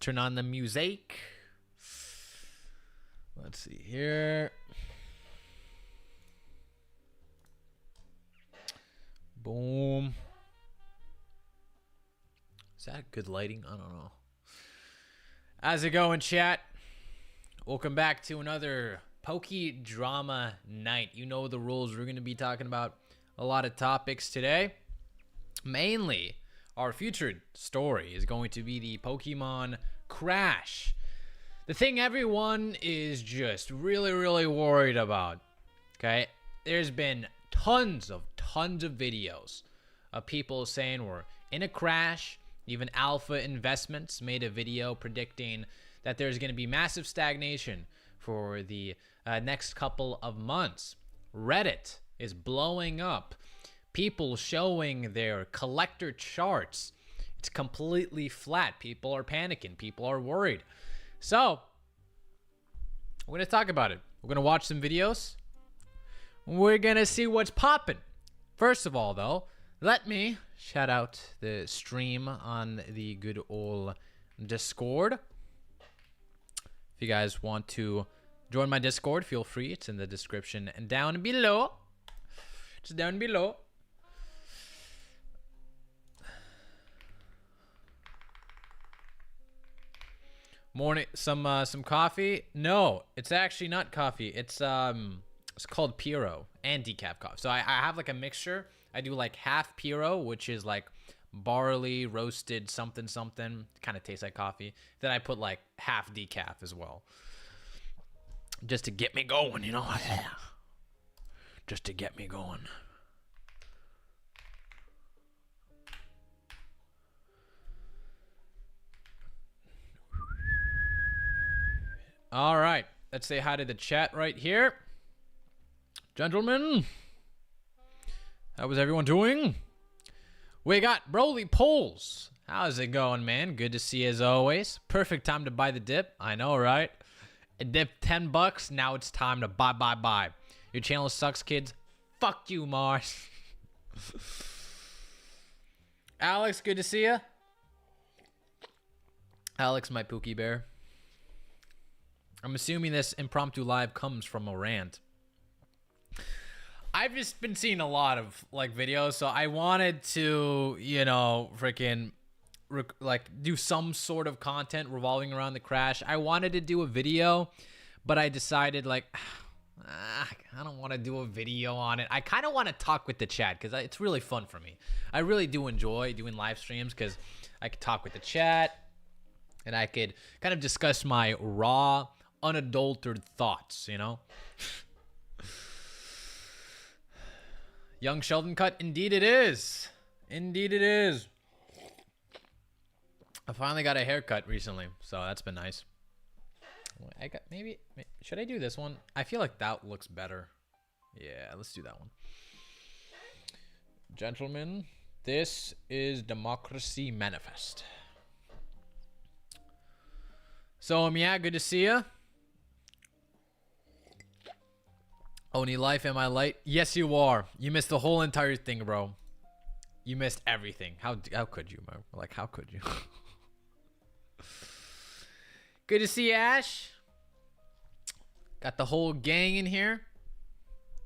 turn on the music. Let's see here. Boom. Is that good lighting? I don't know. How's it going, chat? Welcome back to another PokéDrama night. You know the rules. We're going to be talking about a lot of topics today. Mainly, our featured story is going to be the Pokemon Crash. The thing everyone is just really worried about. Okay? There's been tons of videos of people saying we're in a crash. Even Alpha Investments made a video predicting that there's going to be massive stagnation for the next couple of months. Reddit is blowing up. People showing their collector charts. It's completely flat. People are panicking. People are worried. So, we're going to talk about it. We're going to watch some videos. We're going to see what's popping. First of all, though, let me shout out the stream on the good old Discord. If you guys want to join my Discord, feel free. It's in the description and down below. It's down below. Morning, some coffee. No, it's actually not coffee. It's called Puro and decaf coffee. So I have like a mixture. I do like half Puro, which is like barley roasted something. Kind of tastes like coffee. Then I put like half decaf as well, just to get me going. You know, just to get me going. All right, let's say hi to the chat right here. Gentlemen, how was everyone doing? We got Broly Poles. How's it going, man? Good to see you as always. Perfect time to buy the dip. I know, right? It dipped $10. Now it's time to buy. Your channel sucks, kids. Fuck you, Mars. Alex, good to see you. Alex, my Pookie Bear. I'm assuming this impromptu live comes from a rant. I've just been seeing a lot of like videos, so I wanted to, you know, freaking like do some sort of content revolving around the crash. I wanted to do a video, but I decided like I don't want to do a video on it. I kind of want to talk with the chat because it's really fun for me. I really do enjoy doing live streams because I could talk with the chat and I could kind of discuss my raw, unadulterated thoughts, you know? Young Sheldon cut, indeed it is. Indeed it is. I finally got a haircut recently, so that's been nice. I got maybe should I do this one? I feel like that looks better. Yeah, let's do that one. Gentlemen, this is Democracy Manifest. So, yeah, good to see ya. Only life, am I light? Yes, you are. You missed the whole entire thing, bro. You missed everything. How could you, bro? Like, how could you? Good to see you, Ash. Got the whole gang in here.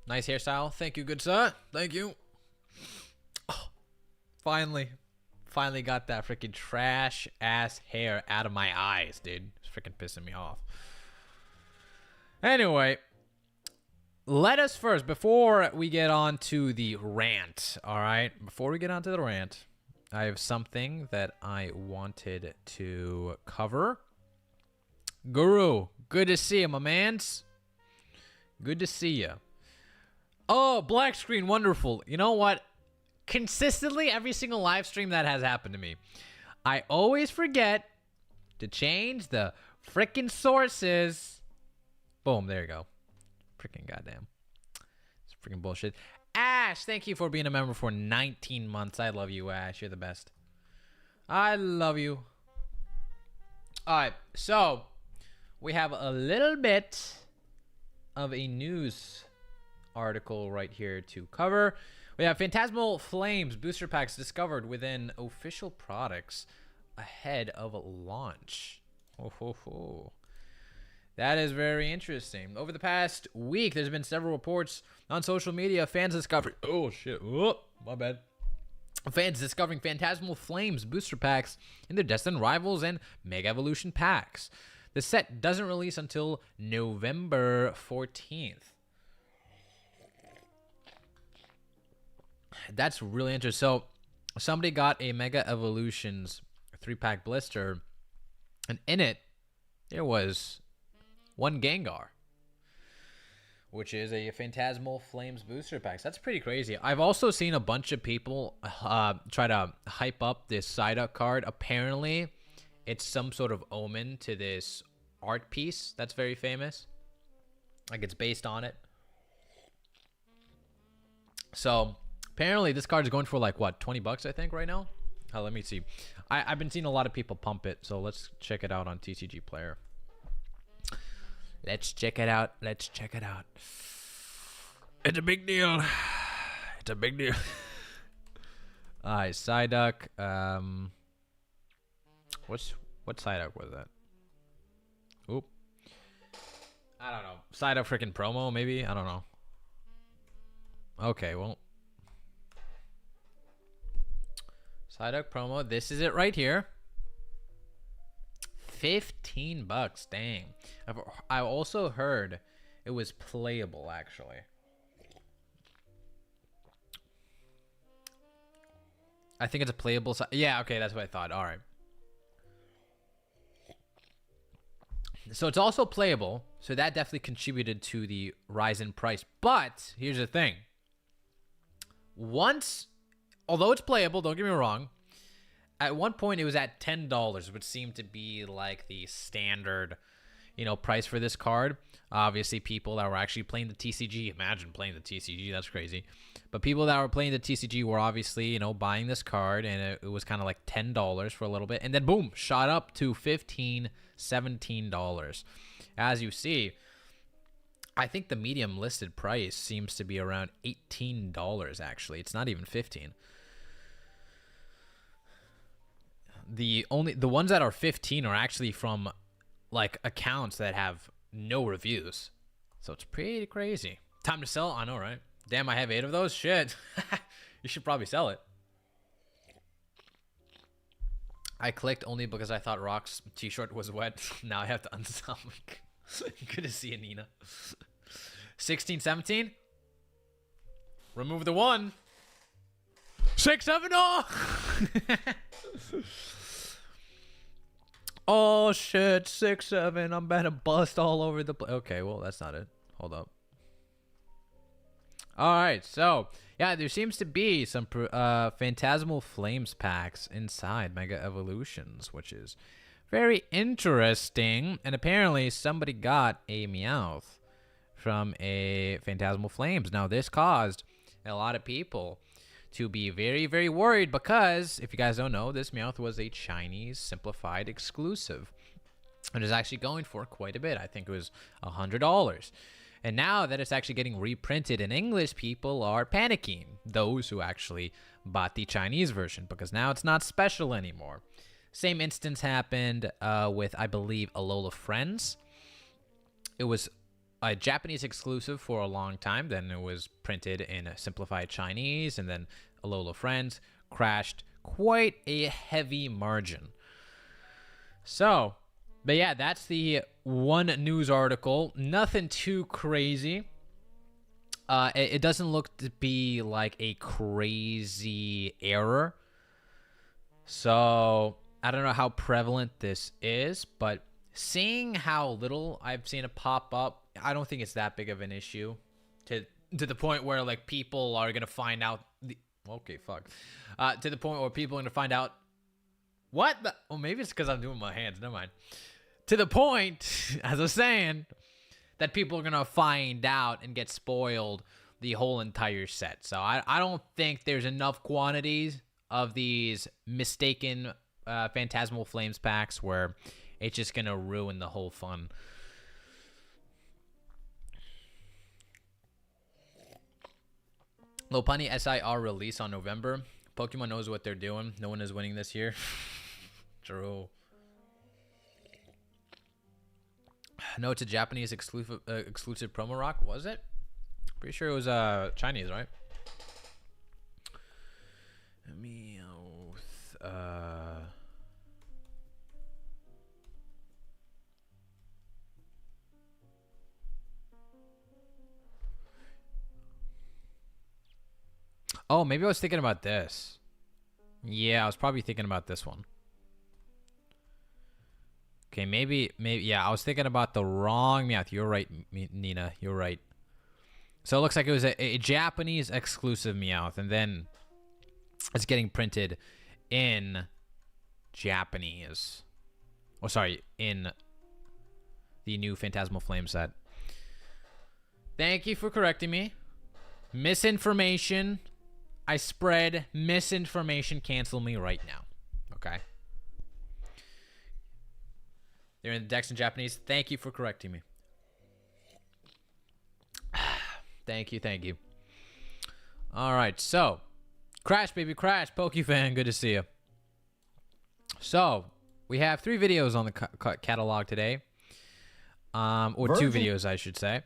Nice hairstyle. Thank you, good sir. Thank you. Oh, finally got that freaking trash ass hair out of my eyes, dude. It's freaking pissing me off. Anyway, let us first, before we get on to the rant, all right? Before we get on to the rant, I have something that I wanted to cover. Guru, good to see you, my mans. Good to see you. Oh, black screen, wonderful. You know what? Consistently, every single live stream that has happened to me, I always forget to change the frickin' sources. Boom, there you go. Freaking goddamn. It's freaking bullshit. Ash, thank you for being a member for 19 months. I love you, Ash. You're the best. I love you. Alright, so we have a little bit of a news article right here to cover. We have Phantasmal Flames booster packs discovered within official products ahead of launch. Ho, ho, ho. That is very interesting. Over the past week, there's been several reports on social media. Fans discovering... Oh, shit. Oh, my bad. Fans discovering Phantasmal Flames booster packs in their Destined Rivals and Mega Evolution packs. The set doesn't release until November 14th. That's really interesting. So, somebody got a Mega Evolutions 3-pack blister, and in it, there was one Gengar, which is a Phantasmal Flames booster packs. That's pretty crazy. I've also seen a bunch of people try to hype up this Psyduck card. Apparently, it's some sort of omen to this art piece that's very famous. Like, it's based on it. So, apparently, this card is going for, like, what, 20 bucks, I think, right now? Let me see. I've been seeing a lot of people pump it, so let's check it out on TCG Player. Let's check it out. Let's check it out. It's a big deal. It's a big deal. Alright, Psyduck. What Psyduck was that? Oop. I don't know. Psyduck freaking promo, maybe? I don't know. Okay, well. Psyduck promo. This is it right here. 15 bucks, dang. I also heard it was playable, actually. I think it's a playable side. Yeah, okay, that's what I thought. All right. So it's also playable, so that definitely contributed to the rise in price. But here's the thing. Although it's playable, don't get me wrong, at one point, it was at $10, which seemed to be like the standard, price for this card. Obviously, people that were actually playing the TCG, imagine playing the TCG, that's crazy. But people that were playing the TCG were obviously, buying this card, and it was kind of like $10 for a little bit. And then, boom, shot up to $15, $17. As you see, I think the medium listed price seems to be around $18, actually. It's not even $15. The ones that are 15 are actually from like accounts that have no reviews. So it's pretty crazy. Time to sell? I know, right? Damn, I have 8 of those? Shit. You should probably sell it. I clicked only because I thought Rock's t-shirt was wet. Now I have to unsell. Good to see you, Nina. 16, 17. Remove the 1. 6, 7, oh! Oh shit, 6, 7. I'm about to bust all over the place. Okay, well, that's not it. Hold up. Alright, so, yeah, there seems to be some Phantasmal Flames packs inside Mega Evolutions, which is very interesting. And apparently, somebody got a Meowth from a Phantasmal Flames. Now, this caused a lot of people to be very, very worried because, if you guys don't know, this Meowth was a Chinese simplified exclusive. And is actually going for quite a bit. I think it was $100. And now that it's actually getting reprinted in English, people are panicking. Those who actually bought the Chinese version, because now it's not special anymore. Same instance happened with, I believe, Alola Friends. It was a Japanese exclusive for a long time. Then it was printed in a simplified Chinese, and then Alola Friends crashed quite a heavy margin. So, but yeah, that's the one news article. Nothing too crazy. It doesn't look to be like a crazy error. So, I don't know how prevalent this is, but seeing how little I've seen it pop up, I don't think it's that big of an issue to the point where like people are going to find out to the point where people are going to find out what well, maybe it's because I'm doing my hands, never mind. To the point, as I was saying, that people are going to find out and get spoiled the whole entire set. So I don't think there's enough quantities of these mistaken Phantasmal Flames packs where it's just going to ruin the whole fun. Lopunny SIR release on November. Pokemon knows what they're doing. No one is winning this year. True. No, it's a Japanese exclusive promo rock. Was it? Pretty sure it was Chinese, right? Meowth. Oh, maybe I was thinking about this. Yeah, I was probably thinking about this one. Okay, maybe, yeah, I was thinking about the wrong Meowth. You're right, Nina. You're right. So it looks like it was a Japanese exclusive Meowth, and then it's getting printed in Japanese. Oh, sorry, in the new Phantasmal Flame set. Thank you for correcting me. Misinformation. I spread misinformation. Cancel me right now. Okay. They're in the decks in Japanese. Thank you for correcting me. Thank you, thank you. All right, so Crash, baby, Crash, PokeFan, good to see you. So we have 3 videos on the catalog today, or 2 videos, I should say.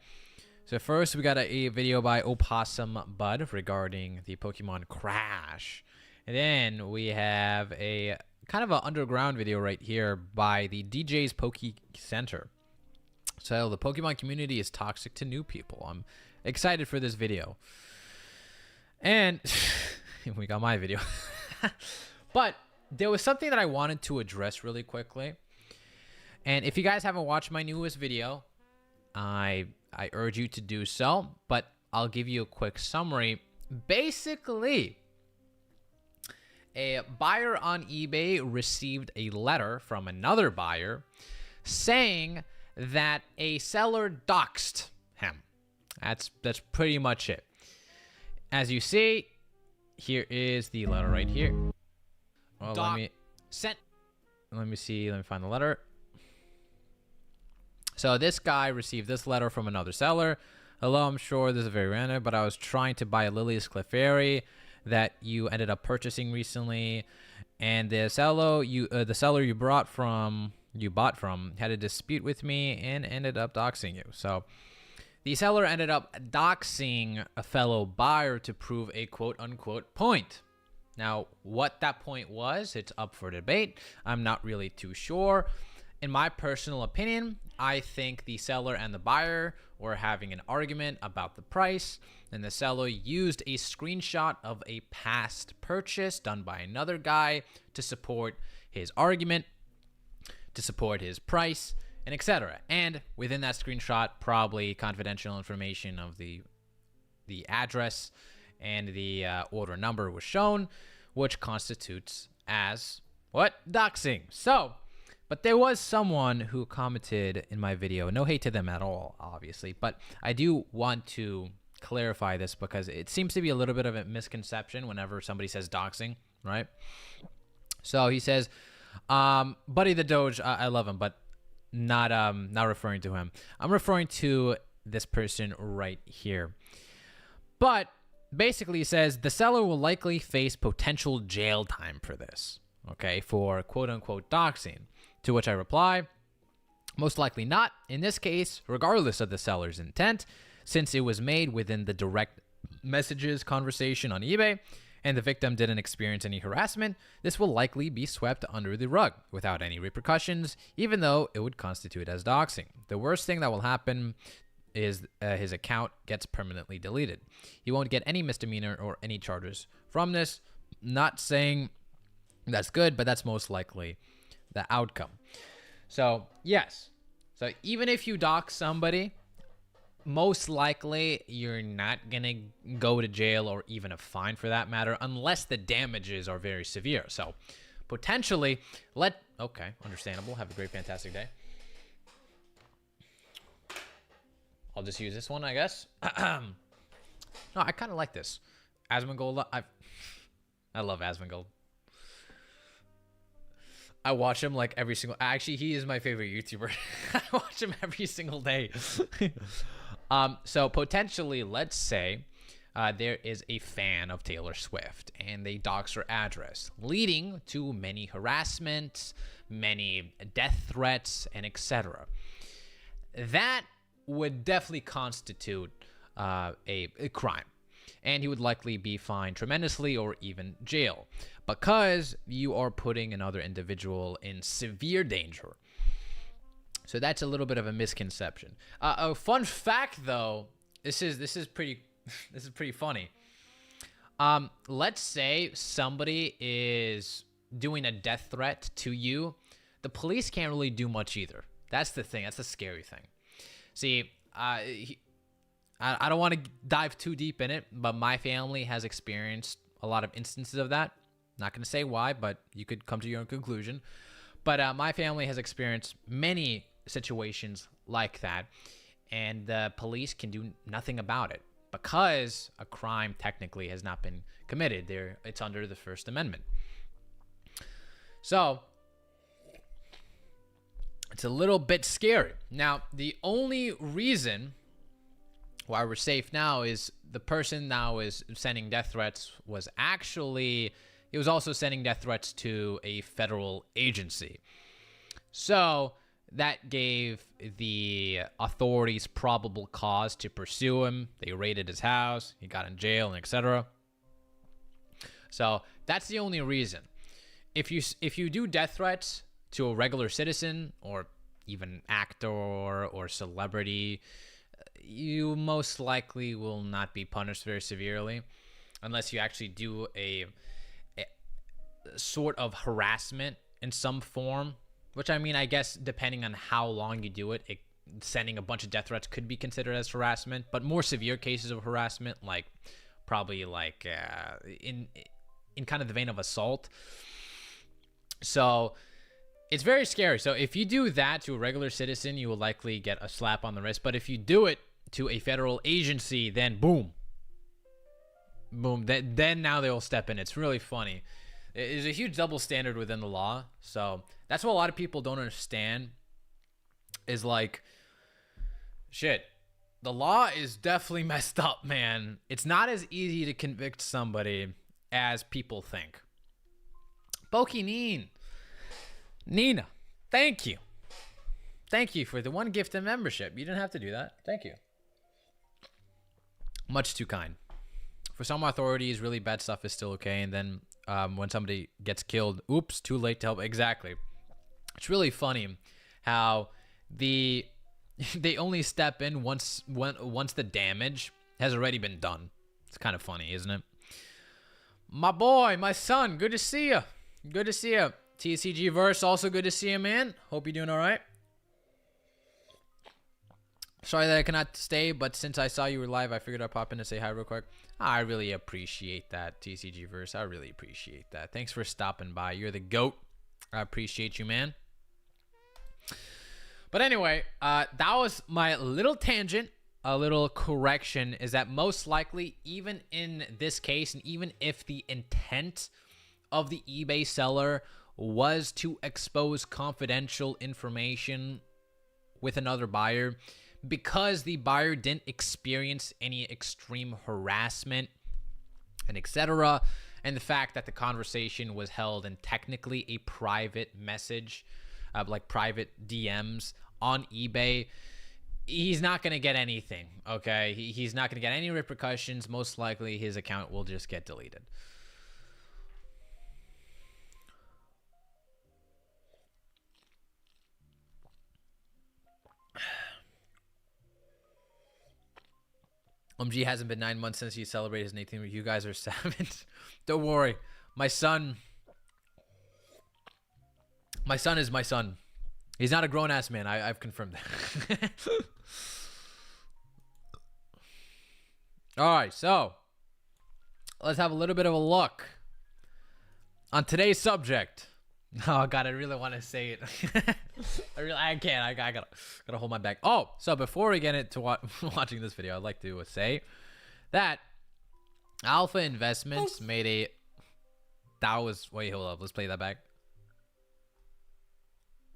So first, we got a video by Opossum Bud regarding the Pokemon Crash, and then we have a kind of an underground video right here by the DJ's Poke Center. So the Pokemon community is toxic to new people. I'm excited for this video. And we got my video. But there was something that I wanted to address really quickly. And if you guys haven't watched my newest video, I urge you to do so. But I'll give you a quick summary. Basically, a buyer on eBay received a letter from another buyer saying that a seller doxed him. That's pretty much it. As you see, here is the letter right here. Well, let me see. Let me find the letter. So this guy received this letter from another seller. Hello, I'm sure this is very random, but I was trying to buy a Lilius Clefairy that you ended up purchasing recently, and the seller you bought from had a dispute with me and ended up doxing you. So the seller ended up doxing a fellow buyer to prove a quote-unquote point. Now, what that point was, it's up for debate. I'm not really too sure. In my personal opinion, I think the seller and the buyer were having an argument about the price, and the seller used a screenshot of a past purchase done by another guy to support his argument, to support his price, and etc. And within that screenshot, probably confidential information of the address and the order number was shown, which constitutes as what? Doxing. So, but there was someone who commented in my video, no hate to them at all, obviously, but I do want to clarify this because it seems to be a little bit of a misconception whenever somebody says doxing, right? So he says, Buddy the Doge, I love him, but not referring to him. I'm referring to this person right here. But basically he says the seller will likely face potential jail time for this, okay, for quote-unquote doxing. To which I reply, most likely not. In this case, regardless of the seller's intent, since it was made within the direct messages conversation on eBay and the victim didn't experience any harassment, this will likely be swept under the rug without any repercussions, even though it would constitute as doxing. The worst thing that will happen is his account gets permanently deleted. He won't get any misdemeanor or any charges from this. Not saying that's good, but that's most likely the outcome. So yes, so even if you dox somebody, most likely you're not gonna go to jail or even a fine for that matter, unless the damages are very severe. So potentially okay, understandable. Have a great, fantastic day. I'll just use this one, I guess. No, I kind of like this. Asmongold, I love Asmongold. I watch him like every single... Actually, he is my favorite YouTuber. I watch him every single day. So potentially, let's say there is a fan of Taylor Swift and they dox her address, leading to many harassments, many death threats, and etc. that would definitely constitute a crime. And he would likely be fined tremendously or even jail because you are putting another individual in severe danger. So that's a little bit of a misconception. A fun fact, though, this is pretty this is pretty funny. Let's say somebody is doing a death threat to you. The police can't really do much either. That's the thing. That's the scary thing. See, I don't want to dive too deep in it, but my family has experienced a lot of instances of that. Not going to say why, but you could come to your own conclusion. But my family has experienced many situations like that, and the police can do nothing about it because a crime technically has not been committed. It's under the First Amendment. So it's a little bit scary. Now, the only reason why we're safe now is the person now is sending death threats was actually, he was also sending death threats to a federal agency. So that gave the authorities probable cause to pursue him. They raided his house, he got in jail, and etc. So that's the only reason. If you do death threats to a regular citizen or even actor or celebrity, you most likely will not be punished very severely unless you actually do a sort of harassment in some form, which, I mean, I guess depending on how long you do it, sending a bunch of death threats could be considered as harassment, but more severe cases of harassment, like probably like in kind of the vein of assault. So it's very scary. So if you do that to a regular citizen, you will likely get a slap on the wrist. But if you do it to a federal agency, then boom. Then now they will step in. It's really funny. There's a huge double standard within the law. So that's what a lot of people don't understand is like, shit, the law is definitely messed up, man. It's not as easy to convict somebody as people think. Nina, thank you. Thank you for the one gift of membership. You didn't have to do that. Thank you. Much too kind. For some authorities, really bad stuff is still okay. And then when somebody gets killed, oops, too late to help. Exactly. It's really funny how they only step in once the damage has already been done. It's kind of funny, isn't it? My boy, my son, good to see you. Good to see you. TCG Verse, also good to see you, man. Hope you're doing all right. Sorry that I cannot stay, but since I saw you were live, I figured I'd pop in to say hi real quick. I really appreciate that, TCG Verse. I really appreciate that. Thanks for stopping by. You're the GOAT. I appreciate you, man. But anyway, that was my little tangent. A little correction is that most likely, even in this case, and even if the intent of the eBay seller was to expose confidential information with another buyer, because the buyer didn't experience any extreme harassment and etc., and the fact that the conversation was held in technically a private message, like private DMs on eBay, he's not going to get anything, okay? He's not going to get any repercussions. Most likely his account will just get deleted. G hasn't been 9 months since he celebrated his 18th. You guys are savage. Don't worry. My son is my son. He's not a grown-ass man. I've confirmed that. All right, so let's have a little bit of a look on today's subject. Oh God, I really want to say it. I can't. I gotta hold my back. Oh, so before we get into watching this video, I'd like to say that Alpha Investments made a. That was wait. Hold up. Let's play that back.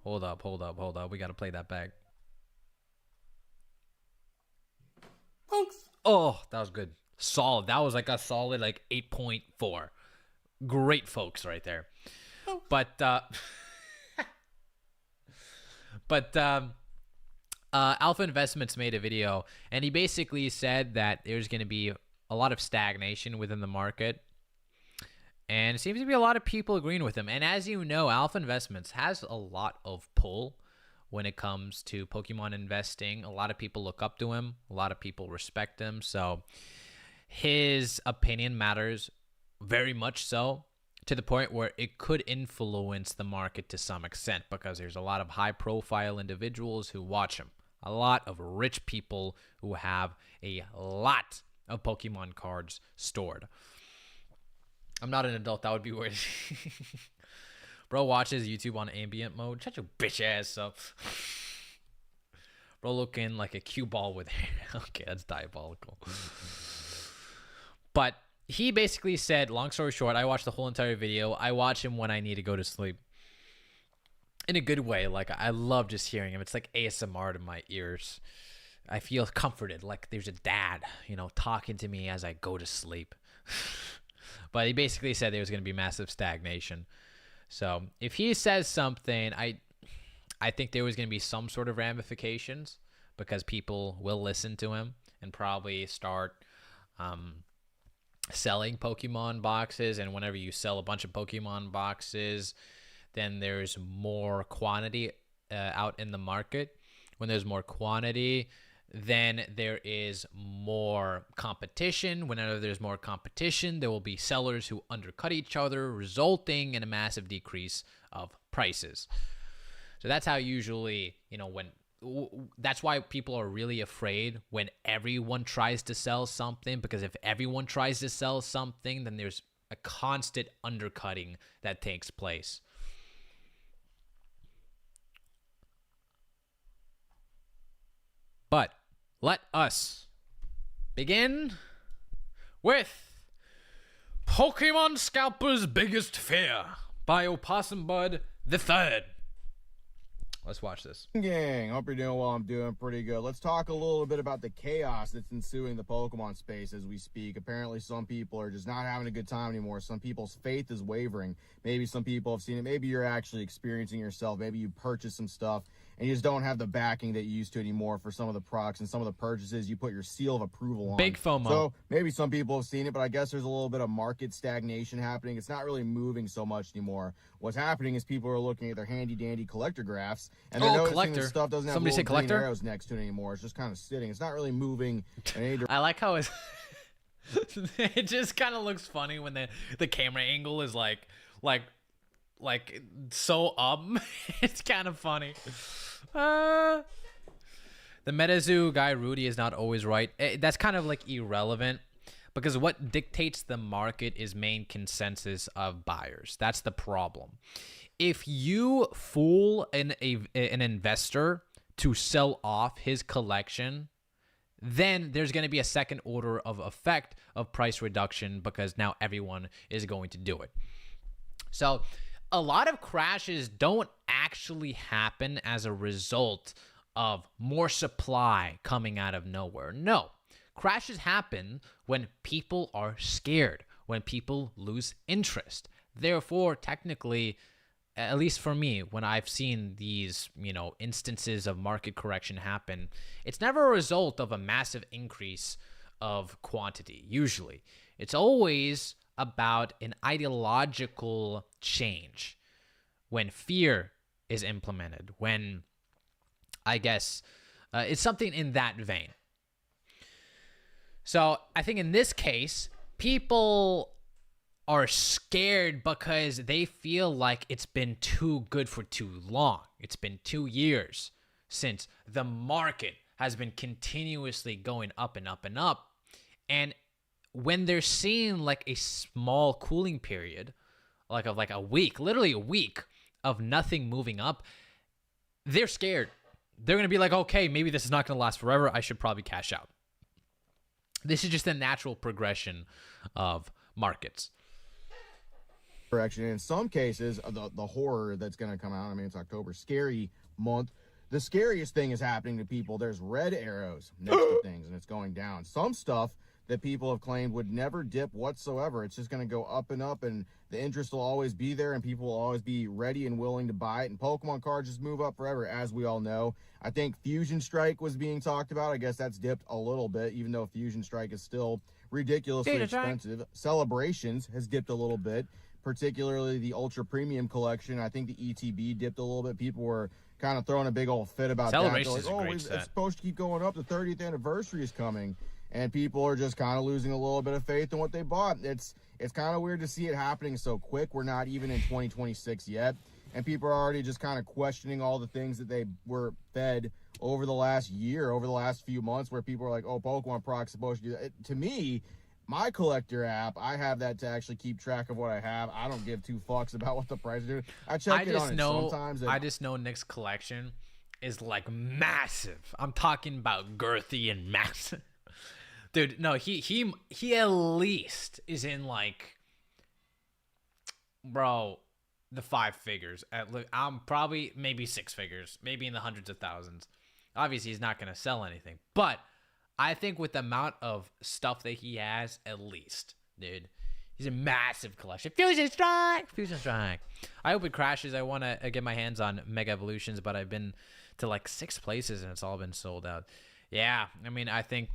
Hold up. We gotta play that back. Thanks. Oh, that was good. Solid. That was like a solid 8.4. Great folks right there. But Alpha Investments made a video, and he basically said that there's going to be a lot of stagnation within the market. And it seems to be a lot of people agreeing with him. And as you know, Alpha Investments has a lot of pull when it comes to Pokemon investing. A lot of people look up to him. A lot of people respect him. So his opinion matters very much so, to the point where it could influence the market to some extent, because there's a lot of high-profile individuals who watch him. A lot of rich people who have a lot of Pokemon cards stored. I'm not an adult. That would be weird. Bro watches YouTube on ambient mode. Shut your bitch ass up. Bro looking like a cue ball with hair. Okay, that's diabolical. But he basically said, long story short, I watched the whole entire video. I watch him when I need to go to sleep. In a good way. Like, I love just hearing him. It's like ASMR to my ears. I feel comforted. Like there's a dad, talking to me as I go to sleep. But he basically said there was going to be massive stagnation. So if he says something, I think there was going to be some sort of ramifications, because people will listen to him and probably start selling Pokemon boxes. And whenever you sell a bunch of Pokemon boxes, then there's more quantity out in the market. When there's more quantity, then there is more competition. Whenever there's more competition, there will be sellers who undercut each other, resulting in a massive decrease of prices. So that's how usually, that's why people are really afraid when everyone tries to sell something, because if everyone tries to sell something, then there's a constant undercutting that takes place. But let us begin with Pokemon Scalper's Biggest Fear by Opossum Bud the Third. Let's watch this. Gang, hope you're doing well. I'm doing pretty good. Let's talk a little bit about the chaos that's ensuing the Pokemon space as we speak. Apparently, some people are just not having a good time anymore. Some people's faith is wavering. Maybe some people have seen it. Maybe you're actually experiencing yourself. Maybe you purchased some stuff and you just don't have the backing that you used to anymore for some of the products and some of the purchases. You put your seal of approval on. Big FOMO. So maybe some people have seen it, but I guess there's a little bit of market stagnation happening. It's not really moving so much anymore. What's happening is people are looking at their handy-dandy collector graphs, and they're noticing that stuff doesn't have Somebody little say collector? green arrows next to it anymore. It's just kind of sitting. It's not really moving in any direction. I like how it just kind of looks funny when the camera angle is like so up. It's kind of funny. The MetaZoo guy Rudy is not always right. That's kind of like irrelevant, because what dictates the market is main consensus of buyers. That's the problem. If you fool an investor to sell off his collection, then there's going to be a second order of effect of price reduction, because now everyone is going to do it. So a lot of crashes don't actually happen as a result of more supply coming out of nowhere. No. Crashes happen when people are scared, when people lose interest. Therefore, technically, at least for me, when I've seen these, instances of market correction happen, it's never a result of a massive increase of quantity, usually. It's always about an ideological change, when fear is implemented, when, I guess, it's something in that vein. So I think in this case, people are scared because they feel like it's been too good for too long. It's been 2 years since the market has been continuously going up and up and up. And when they're seeing like a small cooling period, like a week, literally a week of nothing moving up, they're scared. They're going to be like, okay, maybe this is not going to last forever. I should probably cash out. This is just a natural progression of markets. Correction. In some cases, the horror that's going to come out, it's October, scary month. The scariest thing is happening to people. There's red arrows next to things, and it's going down. Some stuff that people have claimed would never dip whatsoever. It's just going to go up and up, and the interest will always be there, and people will always be ready and willing to buy it. And Pokemon cards just move up forever, as we all know. I think Fusion Strike was being talked about. I guess that's dipped a little bit, even though Fusion Strike is still ridiculously expensive. Celebrations has dipped a little bit, particularly the Ultra Premium Collection. I think the ETB dipped a little bit. People were kind of throwing a big old fit about that. They're like, it's supposed to keep going up. The 30th anniversary is coming. And people are just kind of losing a little bit of faith in what they bought. It's kind of weird to see it happening so quick. We're not even in 2026 yet. And people are already just kind of questioning all the things that they were fed over the last year, over the last few months, where people are like, oh, Pokemon product's supposed to do that. To me, my collector app, I have that to actually keep track of what I have. I don't give two fucks about what the price is. I check it on it sometimes. I just know Nick's collection is like massive. I'm talking about girthy and massive. Dude, no, he at least is in like, bro, the 5 figures. I'm probably maybe 6 figures, maybe in the hundreds of thousands. Obviously, he's not gonna sell anything, but I think with the amount of stuff that he has, at least, dude, he's a massive collection. Fusion Strike. I hope it crashes. I want to get my hands on Mega Evolutions, but I've been to like 6 places and it's all been sold out. Yeah, I mean, I think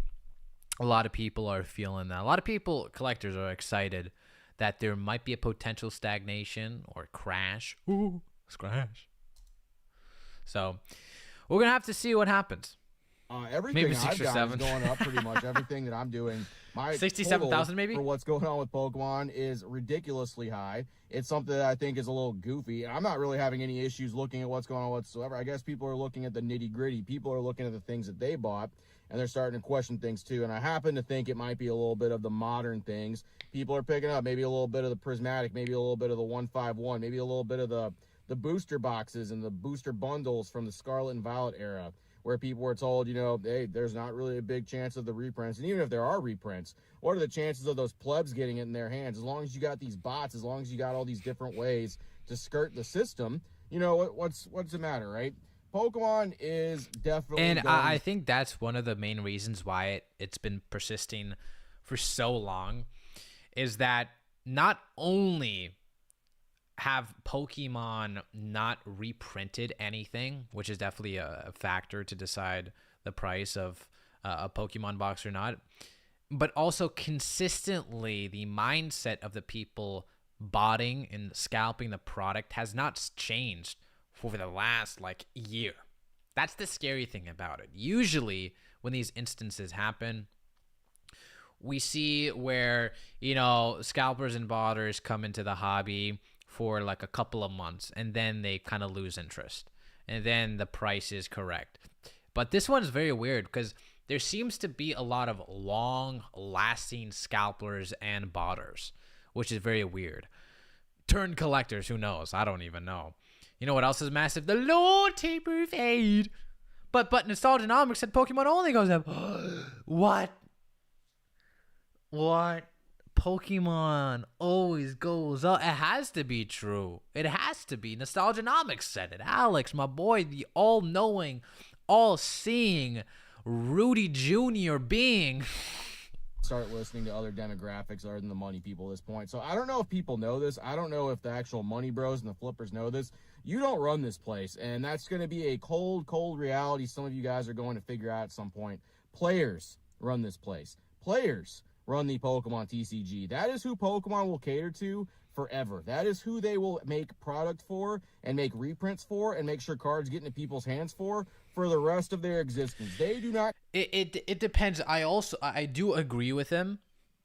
a lot of people are feeling that. A lot of people, collectors, are excited that there might be a potential stagnation or crash. Ooh, crash. So we're going to have to see what happens. Everything maybe 6 I've or done 7 is going up pretty much. Everything that I'm doing, my 67,000 maybe for what's going on with Pokemon is ridiculously high. It's something that I think is a little goofy, and I'm not really having any issues looking at what's going on whatsoever. I guess people are looking at the nitty gritty. People are looking at the things that they bought, and they're starting to question things too. And I happen to think it might be a little bit of the modern things people are picking up. Maybe a little bit of the prismatic, maybe a little bit of the 151, maybe a little bit of the booster boxes and the booster bundles from the Scarlet and Violet era, where people were told, you know, hey, there's not really a big chance of the reprints. And even if there are reprints, what are the chances of those plebs getting it in their hands? As long as you got these bots, as long as you got all these different ways to skirt the system, you know, what's the matter, right? Pokemon is definitely... And I think that's one of the main reasons why it's been persisting for so long, is that not only have Pokemon not reprinted anything, which is definitely a factor to decide the price of a Pokemon box or not, but also consistently the mindset of the people botting and scalping the product has not changed for the last like year. That's the scary thing about it. Usually when these instances happen, we see where, you know, scalpers and botters come into the hobby for like a couple of months and then they kind of lose interest and then the price is correct. But this one's very weird because there seems to be a lot of long lasting scalpers and botters, which is very weird. Turn collectors, who knows? I don't even know. You know what else is massive? The Lord Taper Fade. But Nostalgianomics said Pokemon only goes up. What? Pokemon always goes up. It has to be true. It has to be. Nostalgianomics said it. Alex, my boy, the all-knowing, all-seeing Rudy Jr. being. Start listening to other demographics other than the money people at this point. So I don't know if people know this. I don't know if the actual money bros and the flippers know this. You don't run this place, and that's going to be a cold reality some of you guys are going to figure out at some point. Players run this place. Players run the Pokemon TCG. That is who Pokemon will cater to forever. That is who they will make product for and make reprints for and make sure cards get into people's hands for the rest of their existence. They do not... It depends. I do agree with him,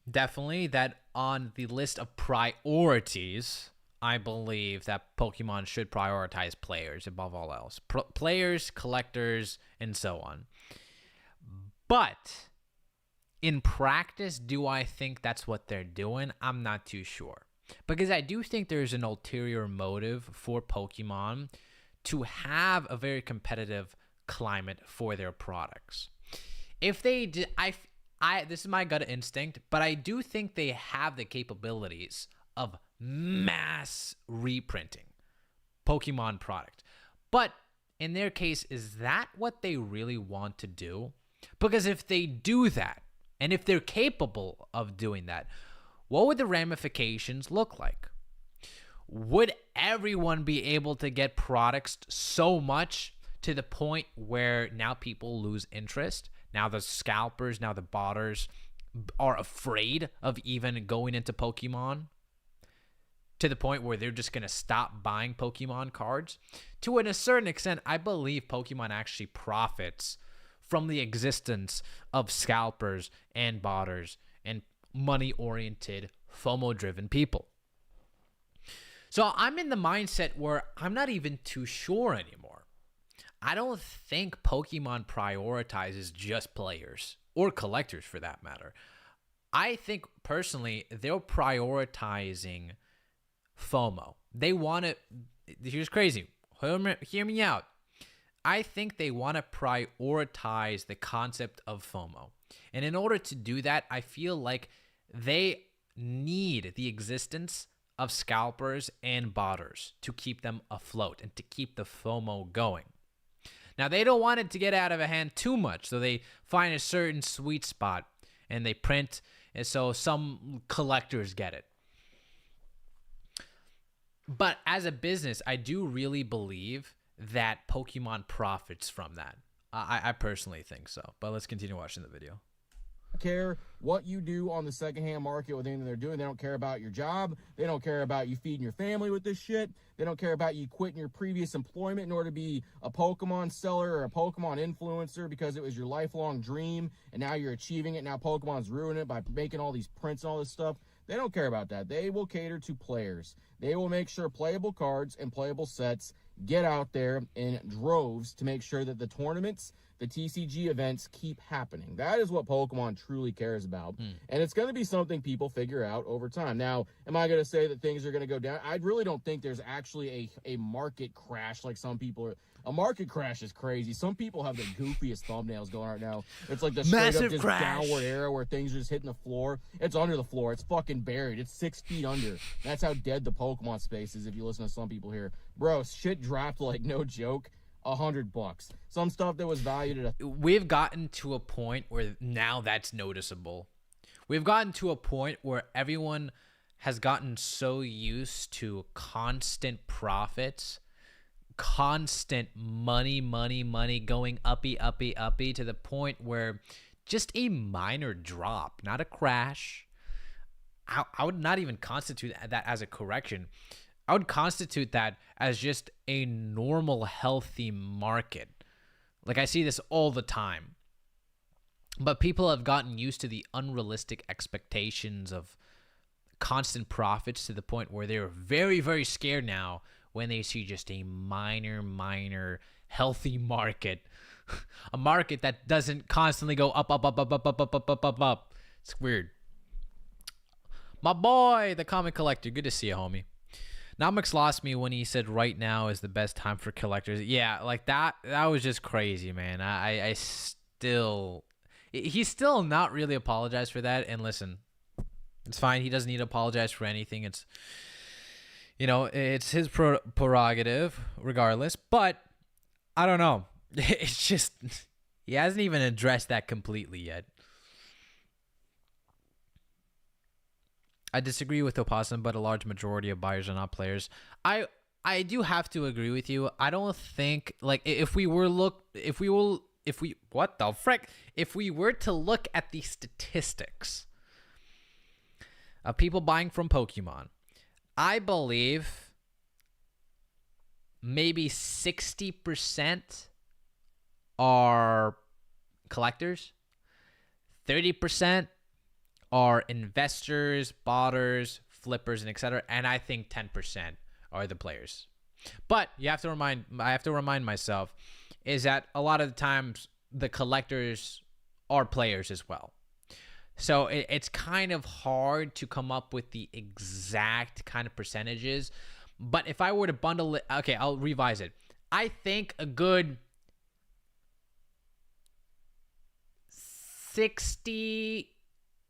definitely, that on the list of priorities, I believe that Pokemon should prioritize players above all else. Players, collectors, and so on. But in practice, do I think that's what they're doing? I'm not too sure. Because I do think there's an ulterior motive for Pokemon to have a very competitive climate for their products. If they did, this is my gut instinct, but I do think they have the capabilities of mass reprinting Pokemon product. But in their case, is that what they really want to do? Because if they do that, And if they're capable of doing that, what would the ramifications look like? Would everyone be able to get products so much to the point where now people lose interest? Now the scalpers, now the botters are afraid of even going into Pokemon to the point where they're just going to stop buying Pokemon cards? To a certain extent, I believe Pokemon actually profits from the existence of scalpers and botters and money-oriented, FOMO-driven people. So I'm in the mindset where I'm not even too sure anymore. I don't think Pokemon prioritizes just players or collectors for that matter. I think personally they're prioritizing FOMO. They want to, here's crazy, hear me out. I think they want to prioritize the concept of FOMO. And in order to do that, I feel like they need the existence of scalpers and botters to keep them afloat and to keep the FOMO going. Now, they don't want it to get out of hand too much, so they find a certain sweet spot and they print, and so some collectors get it. But as a business, I do really believe that Pokemon profits from that. I personally think so. But let's continue watching the video. Care what you do on the secondhand market with anything they're doing. They don't care about your job. They don't care about you feeding your family with this shit. They don't care about you quitting your previous employment in order to be a Pokemon seller or a Pokemon influencer because it was your lifelong dream and now you're achieving it. Now Pokemon's ruining it by making all these prints and all this stuff. They don't care about that. They will cater to players. They will make sure playable cards and playable sets get out there in droves to make sure that the tournaments, the TCG events keep happening. That is what Pokemon truly cares about. And it's going to be something people figure out over time. Now, am I going to say that things are going to go down? I really don't think there's actually a market crash like some people are. A market crash is crazy. Some people have the goofiest thumbnails going right now. It's like the straight up just downward arrow where things are just hitting the floor. It's under the floor. It's fucking buried. It's 6 feet under. That's how dead the Pokemon space is if you listen to some people here. Bro, shit dropped like no joke. $100. Some stuff that was valued at We've gotten to a point where now that's noticeable. We've gotten to a point where everyone has gotten so used to constant profits, constant money going uppy to the point where just a minor drop, not a crash. I would not even constitute that as a correction. I would constitute that as just a normal, healthy market. Like, I see this all the time. But people have gotten used to the unrealistic expectations of constant profits to the point where they're very, very scared now when they see just a minor, healthy market. A market that doesn't constantly go up. It's weird. My boy, the comic collector. Good to see you, homie. Namix lost me when he said right now is the best time for collectors. Yeah, like that was just crazy, man. I still... He's still not really apologized for that. And listen, it's fine. He doesn't need to apologize for anything. It's, you know, it's his prerogative regardless. But I don't know. It's just... He hasn't even addressed that completely yet. I disagree with Opossum, but a large majority of buyers are not players. I do have to agree with you. I don't think, like, if we were to look at the statistics of people buying from Pokemon, I believe maybe 60% are collectors, 30% are investors, botters, flippers, and etc. And I think 10% are the players. But I have to remind myself is that a lot of the times the collectors are players as well. So it's kind of hard to come up with the exact kind of percentages. But if I were to bundle it, okay, I'll revise it. I think a good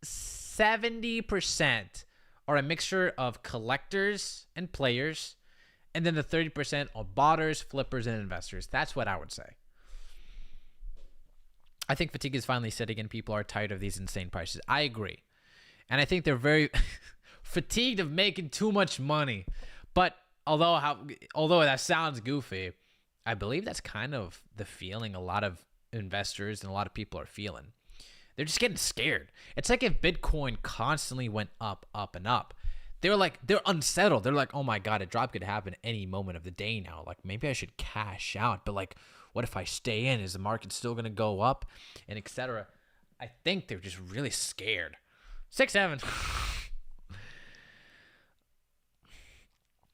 70% are a mixture of collectors and players, and then the 30% are botters, flippers, and investors. That's what I would say. I think fatigue is finally setting in. People are tired of these insane prices. I agree. And I think they're very fatigued of making too much money. But although that sounds goofy, I believe that's kind of the feeling a lot of investors and a lot of people are feeling. They're just getting scared. It's like if Bitcoin constantly went up, up, and up. They're unsettled. They're like, oh my God, a drop could happen any moment of the day now. Like, maybe I should cash out. But like, what if I stay in? Is the market still going to go up? And etc. I think they're just really scared. 6-7.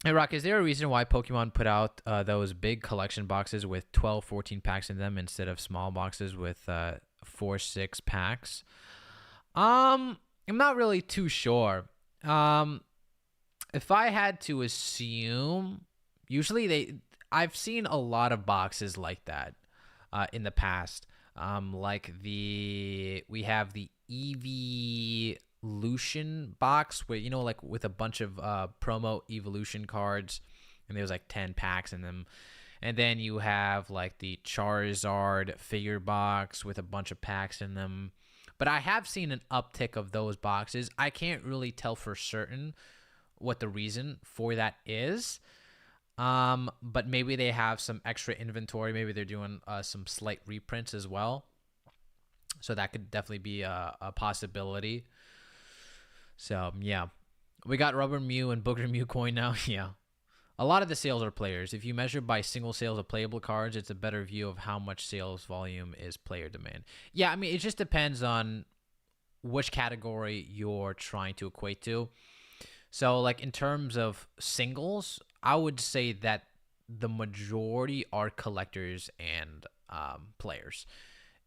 Hey, Rock, is there a reason why Pokemon put out those big collection boxes with 12, 14 packs in them instead of small boxes with 4, 6 packs? I'm not really too sure. If I had to assume, usually I've seen a lot of boxes like that in the past. Like we have the Evolution box where, like with a bunch of promo Evolution cards, and there's like 10 packs in them. And then you have like the Charizard figure box with a bunch of packs in them. But I have seen an uptick of those boxes. I can't really tell for certain what the reason for that is. But maybe they have some extra inventory. Maybe they're doing some slight reprints as well. So that could definitely be a possibility. So, yeah. We got Rubber Mew and Booger Mew coin now. Yeah. A lot of the sales are players. If you measure by single sales of playable cards, it's a better view of how much sales volume is player demand. Yeah, I mean, it just depends on which category you're trying to equate to. So, like, in terms of singles, I would say that the majority are collectors and players.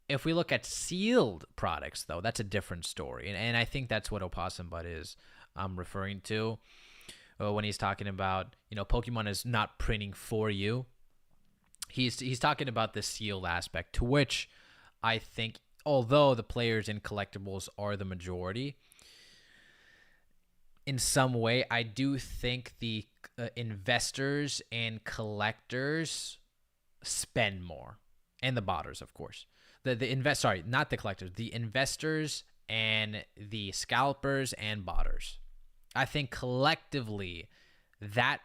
If we look at sealed products, though, that's a different story. And I think that's what Opossum Butt is referring to. When he's talking about, Pokemon is not printing for you. He's talking about the sealed aspect, to which I think, although the players in collectibles are the majority, in some way, I do think the investors and collectors spend more. And the botters, of course. Not the collectors. The investors and the scalpers and botters. I think collectively that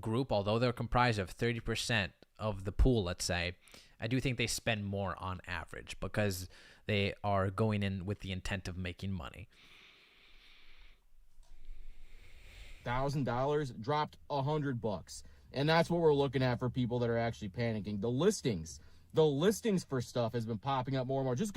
group, although they're comprised of 30% of the pool, let's say, I do think they spend more on average because they are going in with the intent of making money. $1,000 dropped $100, and that's what we're looking at for people that are actually panicking. The listings for stuff has been popping up more and more. Just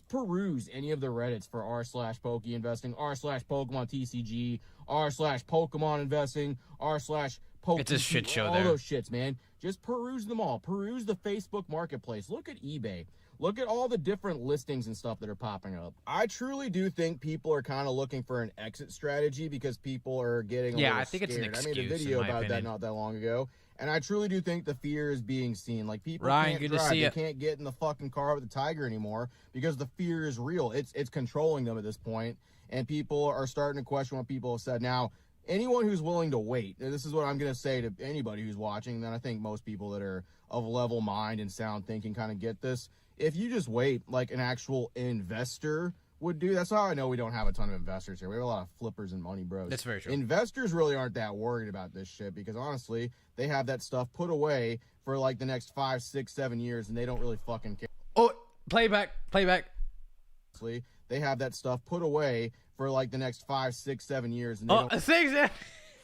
peruse any of the Reddits for r/Poke investing, r/Pokemon TCG, r/Pokemon investing, r/Poke. It's a shit show all there. All those shits, man. Just peruse them all. Peruse the Facebook Marketplace. Look at eBay. Look at all the different listings and stuff that are popping up. I truly do think people are kind of looking for an exit strategy because people are getting a little I think scared. it's an excuse. I made a video about opinion. that not that long ago. And I truly do think the fear is being seen. Like, people Ryan, can't good to drive. see They you. can't get in the fucking car with the Tiger anymore because the fear is real. It's controlling them at this point. And people are starting to question what people have said. Now, anyone who's willing to wait, and this is what I'm going to say to anybody who's watching, then I think most people that are of level mind and sound thinking kind of get this. If you just wait like an actual investor would do, that's how I know we don't have a ton of investors here. We have a lot of flippers and money bros. That's very true. Investors really aren't that worried about this shit because honestly, they have that stuff put away for like the next 5, 6, 7 years and they don't really fucking care. Oh, playback. They have that stuff put away for like the next 5, 6, 7 years and they don't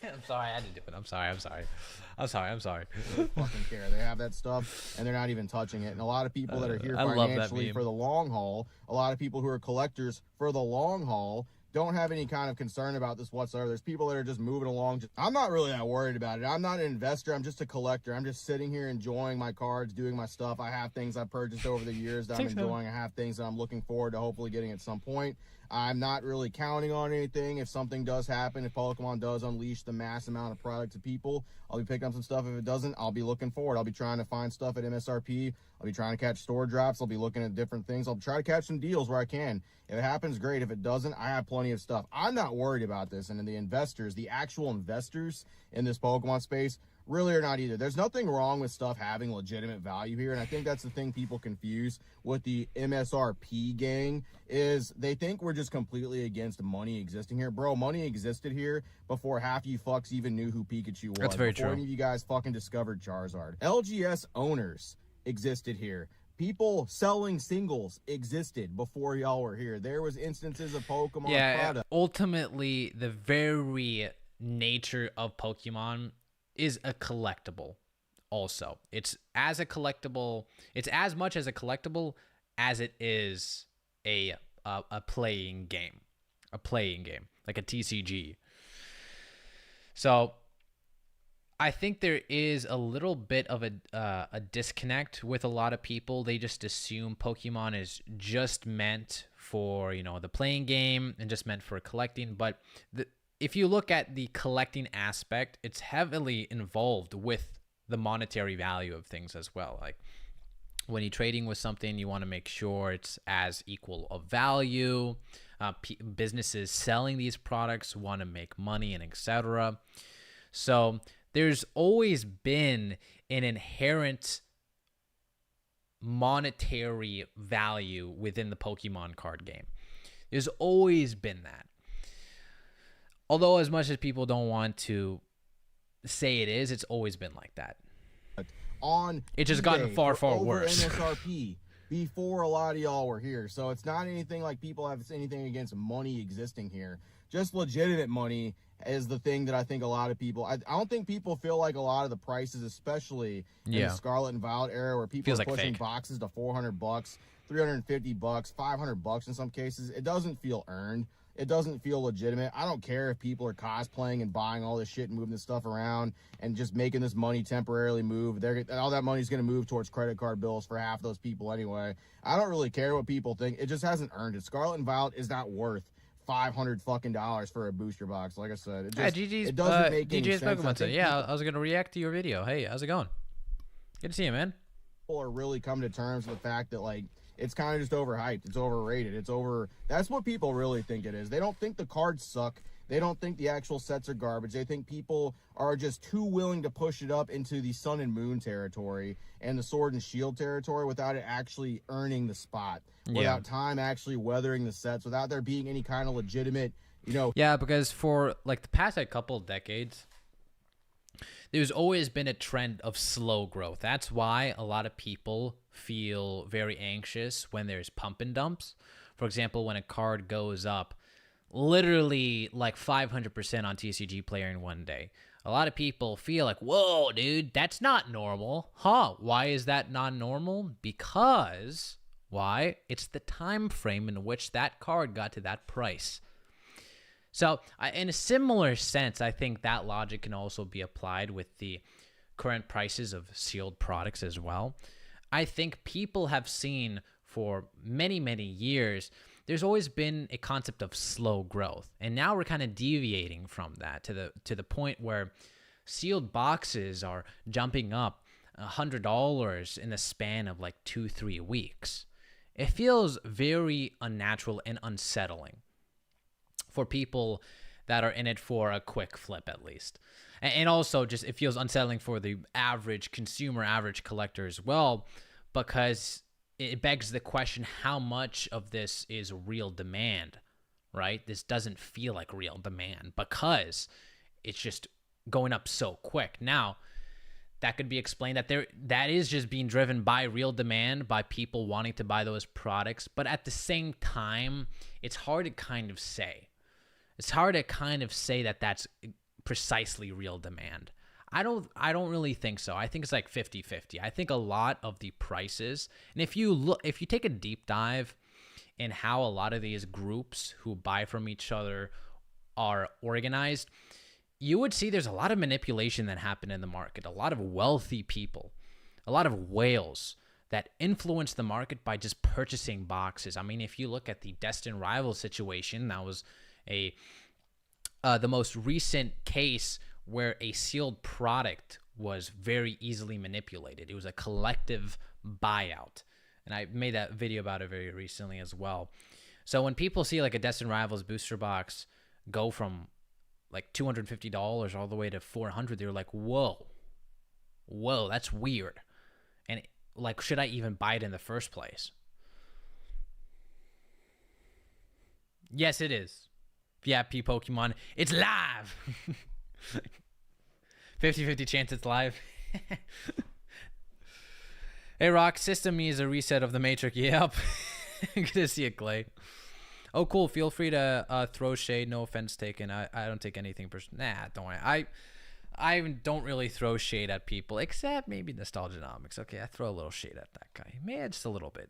I'm sorry, I had to do it. I'm sorry. They don't fucking care. They have that stuff and they're not even touching it. And a lot of people that are here financially for the long haul, a lot of people who are collectors for the long haul, don't have any kind of concern about this whatsoever. There's people that are just moving along. I'm not really that worried about it. I'm not an investor. I'm just a collector. I'm just sitting here enjoying my cards, doing my stuff. I have things I've purchased over the years that I'm enjoying. I have things that I'm looking forward to hopefully getting at some point. I'm not really counting on anything. If something does happen, if Pokemon does unleash the mass amount of product to people, I'll be picking up some stuff. If it doesn't, I'll be looking forward. I'll be trying to find stuff at MSRP. I'll be trying to catch store drops. I'll be looking at different things. I'll try to catch some deals where I can. If it happens, great. If it doesn't, I have plenty of stuff. I'm not worried about this. And the investors, the actual investors in this Pokemon space really are not either. There's nothing wrong with stuff having legitimate value here, and I think that's the thing people confuse with the MSRP gang is they think we're just completely against money existing here. Bro, money existed here before half you fucks even knew who Pikachu was. That's very before true. any of you guys fucking discovered Charizard. LGS owners existed here. People selling singles existed before y'all were here. There was instances of Pokemon products. Ultimately, the very nature of Pokemon is a collectible. Also, it's as much as a collectible as it is a playing game, like a TCG. So I think there is a little bit of a disconnect with a lot of people. They just assume Pokemon is just meant for, the playing game and just meant for collecting. But if you look at the collecting aspect, it's heavily involved with the monetary value of things as well. Like when you're trading with something, you want to make sure it's as equal of value. Businesses selling these products want to make money and etc. So there's always been an inherent monetary value within the Pokemon card game. There's always been that. Although as much as people don't want to say it is, it's always been like that. It's just gotten far, far worse. MSRP before a lot of y'all were here. So it's not anything like people have anything against money existing here. Just legitimate money is the thing that I think a lot of people, I don't think people feel like a lot of the prices, especially in the Scarlet and Violet era where people are pushing boxes to $400, $350, $500 in some cases. It doesn't feel earned. It doesn't feel legitimate. I don't care if people are cosplaying and buying all this shit and moving this stuff around and just making this money temporarily move. All that money's going to move towards credit card bills for half those people anyway. I don't really care what people think. It just hasn't earned it. Scarlet and Violet is not worth $500 for a booster box. Like I said, it just it doesn't make any sense. Pokemon I was going to react to your video. Hey, how's it going? Good to see you, man. People are really coming to terms with the fact that, like, it's kind of just overhyped. It's overrated. That's what people really think it is. They don't think the cards suck. They don't think the actual sets are garbage. They think people are just too willing to push it up into the Sun and Moon territory and the Sword and Shield territory without it actually earning the spot, without time actually weathering the sets, without there being any kind of legitimate, Yeah, because for like the past couple of decades, there's always been a trend of slow growth. That's why a lot of people feel very anxious when there's pump and dumps. For example, when a card goes up literally like 500% on TCG Player in one day, a lot of people feel like, whoa, dude, that's not normal. Why is that not normal? Because, why? It's the time frame in which that card got to that price. So in a similar sense, I think that logic can also be applied with the current prices of sealed products as well. I think people have seen for many, many years, there's always been a concept of slow growth. And now we're kind of deviating from that to the point where sealed boxes are jumping up $100 in the span of like 2-3 weeks. It feels very unnatural and unsettling for people that are in it for a quick flip, at least. And also just it feels unsettling for the average consumer, average collector as well, because it begs the question, how much of this is real demand, right? This doesn't feel like real demand because it's just going up so quick. Now, that could be explained that is just being driven by real demand, by people wanting to buy those products. But at the same time, it's hard to kind of say. It's hard to kind of say that that's precisely real demand. I don't really think so. I think it's like 50-50. I think a lot of the prices, and if you take a deep dive in how a lot of these groups who buy from each other are organized, you would see there's a lot of manipulation that happened in the market. A lot of wealthy people, a lot of whales that influence the market by just purchasing boxes. I mean, if you look at the Destined Rival situation, that was the most recent case where a sealed product was very easily manipulated. It was a collective buyout. And I made that video about it very recently as well. So when people see like a Destined Rivals booster box go from like $250 all the way to $400, they're like, whoa, whoa, that's weird. And like, should I even buy it in the first place? Yes, it is. Yeah, P Pokemon. It's live. 50-50 chance it's live. Hey, Rock. System Me is a reset of the Matrix. Yep. Good to see it, Clay. Oh, cool. Feel free to throw shade. No offense taken. I don't take anything nah, don't worry. I don't really throw shade at people, except maybe Nostalgianomics. Okay, I throw a little shade at that guy. Maybe just a little bit.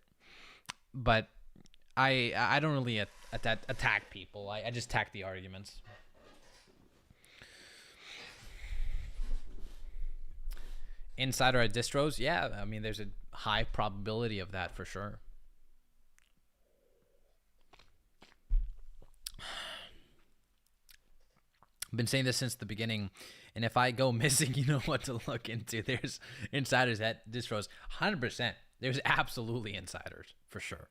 But I don't really attack people. I just attack the arguments. Insider at distros? Yeah, I mean, there's a high probability of that for sure. I've been saying this since the beginning, and if I go missing, you know what to look into. There's insiders at distros. 100%. There's absolutely insiders, for sure.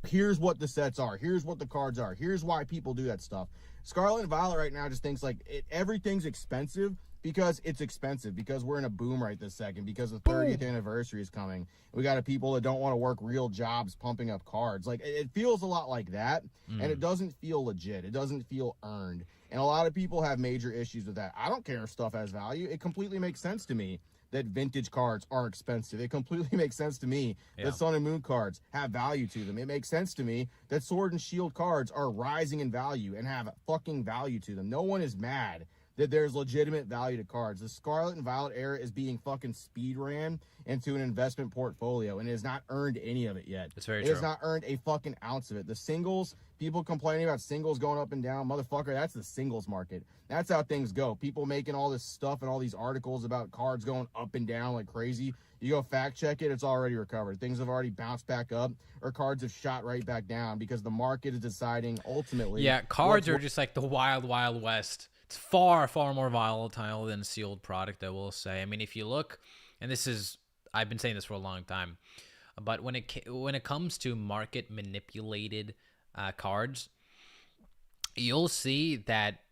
Here's what the sets are. Here's what the cards are. Here's why people do that stuff. Scarlet and Violet right now just thinks like everything's expensive because it's expensive, because we're in a boom right this second, because the 30th anniversary is coming. We got people that don't want to work real jobs pumping up cards. Like, it feels a lot like that, and it doesn't feel legit. It doesn't feel earned. And a lot of people have major issues with that. I don't care if stuff has value. It completely makes sense to me that vintage cards are expensive. It completely makes sense to me that Sun and Moon cards have value to them. It makes sense to me that Sword and Shield cards are rising in value and have fucking value to them. No one is mad that there's legitimate value to cards. The Scarlet and Violet era is being fucking speed ran into an investment portfolio, and it has not earned any of it yet. That's very true. It has not earned a fucking ounce of it. The singles, people complaining about singles going up and down, motherfucker, that's the singles market. That's how things go. People making all this stuff and all these articles about cards going up and down like crazy. You go fact check it, it's already recovered. Things have already bounced back up, or cards have shot right back down because the market is deciding ultimately. Yeah, cards are just like the wild, wild west. It's far, far more volatile than sealed product, I will say. I mean, if you look, and this is, I've been saying this for a long time, but when it comes to market manipulated cards, you'll see that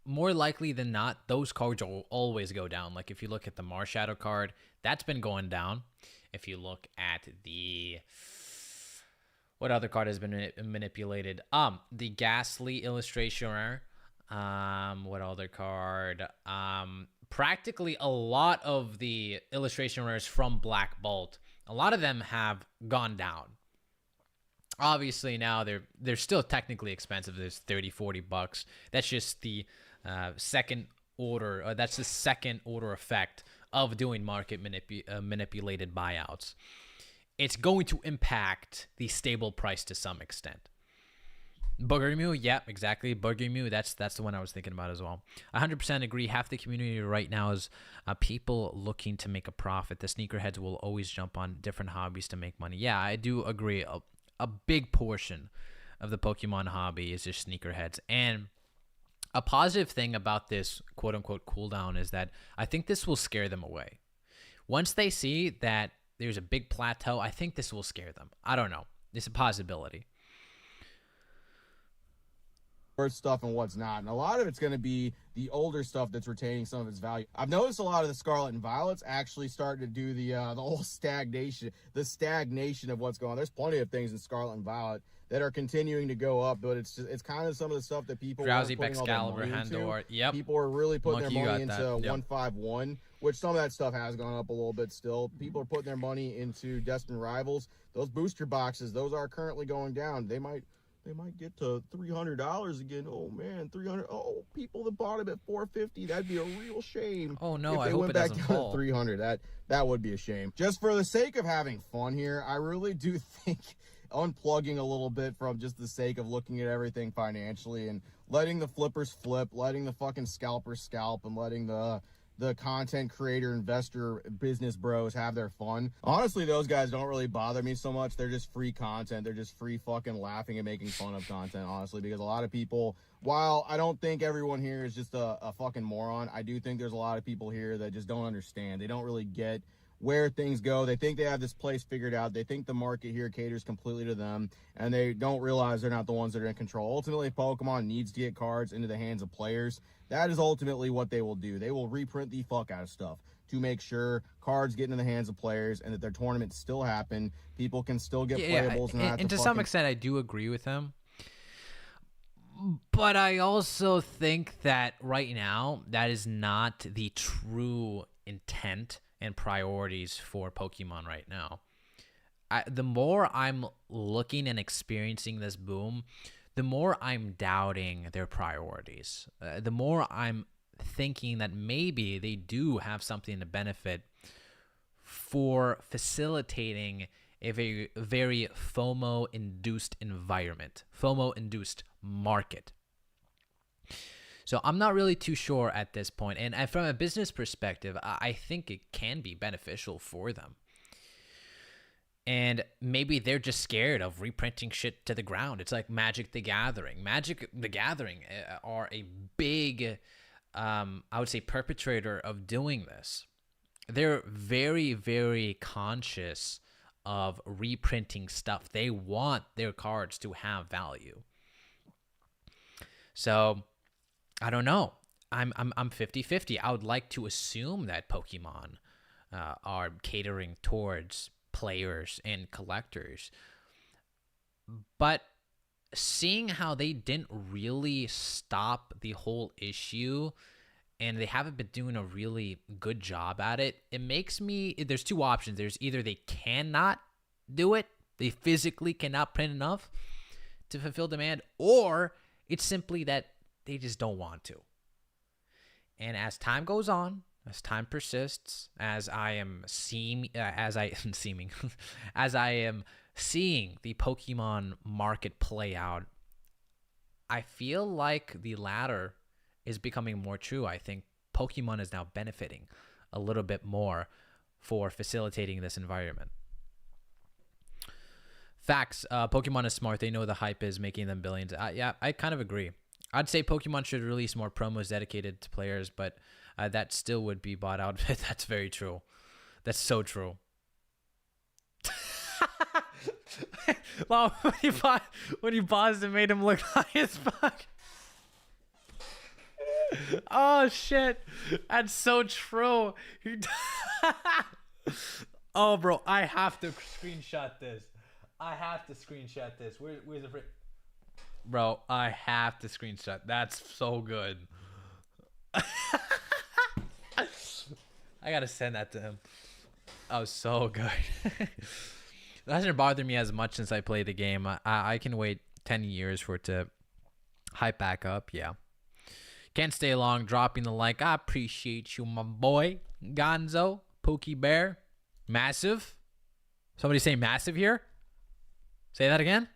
more likely than not, those cards will always go down. Like if you look at the Marshadow card, that's been going down. If you look at what other card has been manipulated? The Ghastly illustration rare. What other card? Practically a lot of the illustration rares from Black Bolt, a lot of them have gone down. Obviously now they're still technically expensive. There's $30-$40. That's just the second order. That's the second order effect of doing market manipulated buyouts. It's going to impact the stable price to some extent. Booger Mew, yeah, exactly. Booger Mew, that's the one I was thinking about as well. 100% agree. Half the community right now is people looking to make a profit. The sneakerheads will always jump on different hobbies to make money. Yeah, I do agree. A big portion of the Pokemon hobby is just sneakerheads. And a positive thing about this quote-unquote cooldown is that I think this will scare them away. Once they see that there's a big plateau, I think this will scare them. I don't know. It's a possibility. Stuff and what's not, and a lot of it's going to be the older stuff that's retaining some of its value. I've noticed a lot of the Scarlet and Violets actually starting to do the whole stagnation of what's going on. There's plenty of things in Scarlet and Violet that are continuing to go up, but it's kind of some of the stuff that people Drowsy, Excalibur, Handor, yep. People are really putting Monkey, their money into yep. 151, which some of that stuff has gone up a little bit still. People are putting their money into Destined Rivals. Those booster boxes, those are currently going down. They might get to $300 again. Oh man, $300. Oh, people that bought them at $450. That'd be a real shame. Oh no, if I they hope went it back doesn't down fall. to $300. That would be a shame. Just for the sake of having fun here, I really do think unplugging a little bit from just the sake of looking at everything financially and letting the flippers flip, letting the fucking scalpers scalp, and letting the content creator, investor, business bros have their fun. Honestly, those guys don't really bother me so much. They're just free content. They're just free fucking laughing and making fun of content, honestly, because a lot of people, while I don't think everyone here is just a fucking moron, I do think there's a lot of people here that just don't understand. They don't really get where things go. They think they have this place figured out. They think the market here caters completely to them, and they don't realize they're not the ones that are in control. Ultimately, if Pokemon needs to get cards into the hands of players, that is ultimately what they will do. They will reprint the fuck out of stuff to make sure cards get into the hands of players and that their tournaments still happen. People can still get playables. And to some extent, I do agree with him. But I also think that right now, that is not the true intent and priorities for Pokemon right now. The more I'm looking and experiencing this boom, the more I'm doubting their priorities. The more I'm thinking that maybe they do have something to benefit for facilitating a very FOMO-induced environment, FOMO-induced market. So I'm not really too sure at this point. And from a business perspective, I think it can be beneficial for them. And maybe they're just scared of reprinting shit to the ground. It's like Magic the Gathering. Magic the Gathering are a big, I would say, perpetrator of doing this. They're very, very conscious of reprinting stuff. They want their cards to have value. So I don't know. I'm 50-50. I would like to assume that Pokemon are catering towards players and collectors. But seeing how they didn't really stop the whole issue and they haven't been doing a really good job at it, it makes me, there's two options. There's either they cannot do it, they physically cannot print enough to fulfill demand, or it's simply that they just don't want to. And as time goes on, as time persists, as I am seeing the Pokemon market play out, I feel like the latter is becoming more true. I think Pokemon is now benefiting a little bit more for facilitating this environment. Facts. Pokemon is smart. They know the hype is making them billions. Yeah, I kind of agree. I'd say Pokemon should release more promos dedicated to players, but that still would be bought out. That's very true. That's so true. Wow, when you paused, it made him look high as fuck. Oh shit, that's so true. Oh bro, I have to screenshot this. Where's the bro? I have to screenshot. That's so good. I gotta send that to him. Oh, so good. It hasn't bothered me as much since I played the game. I can wait 10 years for it to hype back up. Yeah. Can't stay long. Dropping the like. I appreciate you, my boy. Gonzo. Pookie Bear. Massive. Somebody say massive here? Say that again?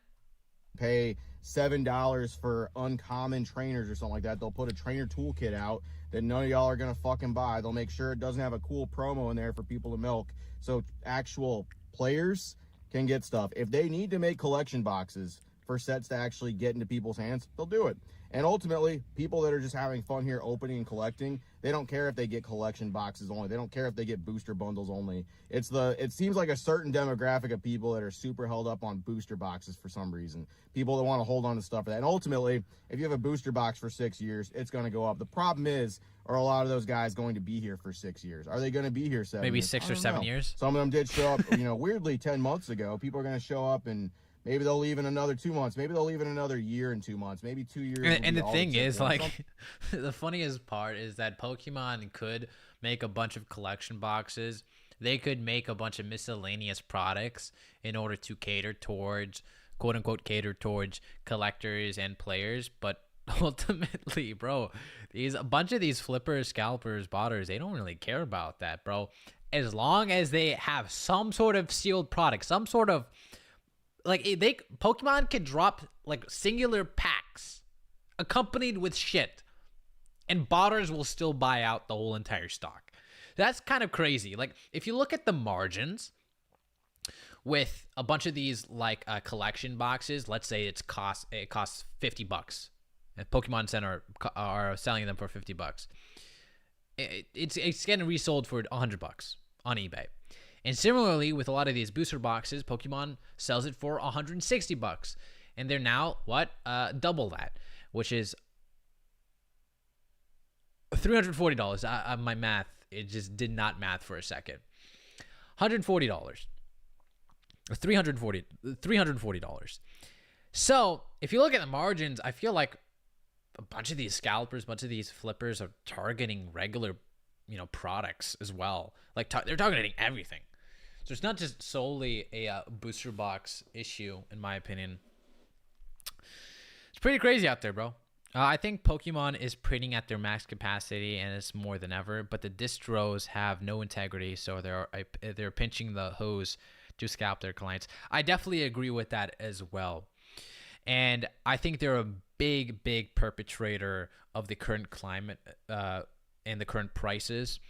Pay $7 for uncommon trainers or something like that. They'll put a trainer toolkit out that none of y'all are gonna fucking buy. They'll make sure it doesn't have a cool promo in there for people to milk, so actual players can get stuff. If they need to make collection boxes for sets to actually get into people's hands, they'll do it. And ultimately, people that are just having fun here opening and collecting, they don't care if they get collection boxes only. They don't care if they get booster bundles only. It seems like a certain demographic of people that are super held up on booster boxes for some reason. People that want to hold on to stuff for that. And ultimately, if you have a booster box for 6 years, it's going to go up. The problem is, are a lot of those guys going to be here for 6 years? Are they going to be here 7 years? Maybe 6 or 7 years. Some of them did show up, weirdly 10 months ago. People are going to show up and maybe they'll leave in another 2 months. Maybe they'll leave in another year and 2 months. Maybe 2 years. And the thing is, like, the funniest part is that Pokemon could make a bunch of collection boxes. They could make a bunch of miscellaneous products in order to cater towards, quote unquote, cater towards collectors and players. But ultimately, bro, a bunch of these flippers, scalpers, botters, they don't really care about that, bro. As long as they have some sort of sealed product, some sort of, like, Pokemon could drop like singular packs accompanied with shit, and botters will still buy out the whole entire stock. That's kind of crazy. Like, if you look at the margins with a bunch of these like collection boxes, let's say it costs $50, and Pokemon Center are selling them for $50. It's getting resold for $100 on eBay. And similarly, with a lot of these booster boxes, Pokemon sells it for $160. And they're now, double that, which is $340. My math, it just did not math for a second. $140. $340. So if you look at the margins, I feel like a bunch of these scalpers, a bunch of these flippers are targeting regular, products as well. Like they're targeting everything. So it's not just solely a booster box issue, in my opinion. It's pretty crazy out there, bro. I think Pokemon is printing at their max capacity, and it's more than ever. But the distros have no integrity, so they're pinching the hose to scalp their clients. I definitely agree with that as well. And I think they're a big perpetrator of the current climate and the current prices.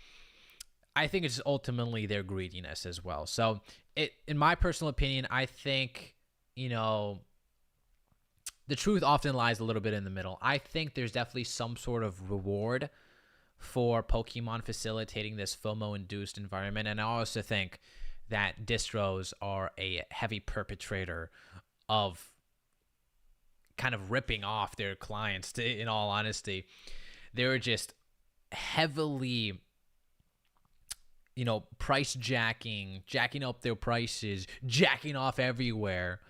I think it's ultimately their greediness as well. So, in my personal opinion, I think, the truth often lies a little bit in the middle. I think there's definitely some sort of reward for Pokemon facilitating this FOMO-induced environment. And I also think that distros are a heavy perpetrator of kind of ripping off their clients, in all honesty. They're just heavily, price jacking up their prices, jacking off everywhere.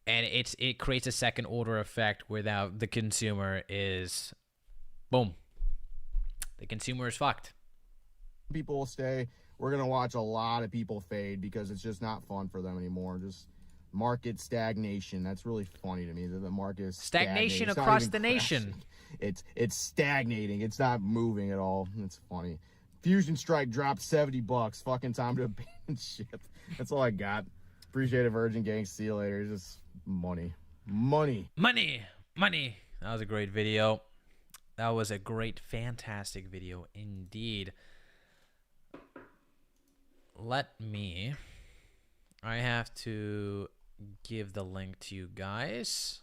And it creates a second order effect where now the consumer is, boom, the consumer is fucked. People will stay. We're going to watch a lot of people fade because it's just not fun for them anymore. Just market stagnation. That's really funny to me that the market is stagnation across the nation. It's stagnating. It's not moving at all. It's funny. Fusion Strike dropped $70. Fucking time to abandon ship. That's all I got. Appreciate it, Virgin Gang. See you later. Just money. That was a great video. That was a great, fantastic video indeed. I have to give the link to you guys.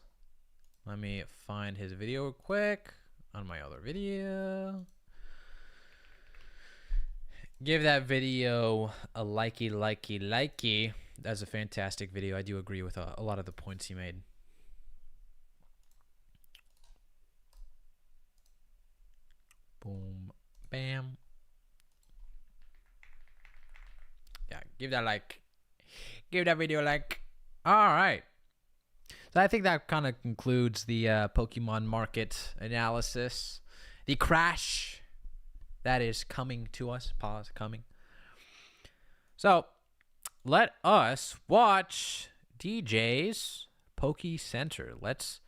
Let me find his video real quick on my other video. Give that video a likey. That's a fantastic video. I do agree with a lot of the points he made. Boom, bam. Yeah, give that like. Give that video a like. All right. So I think that kind of concludes the Pokemon market analysis. The crash that is coming to us. Pause, coming. So let us watch DJ's Poke Center. Let's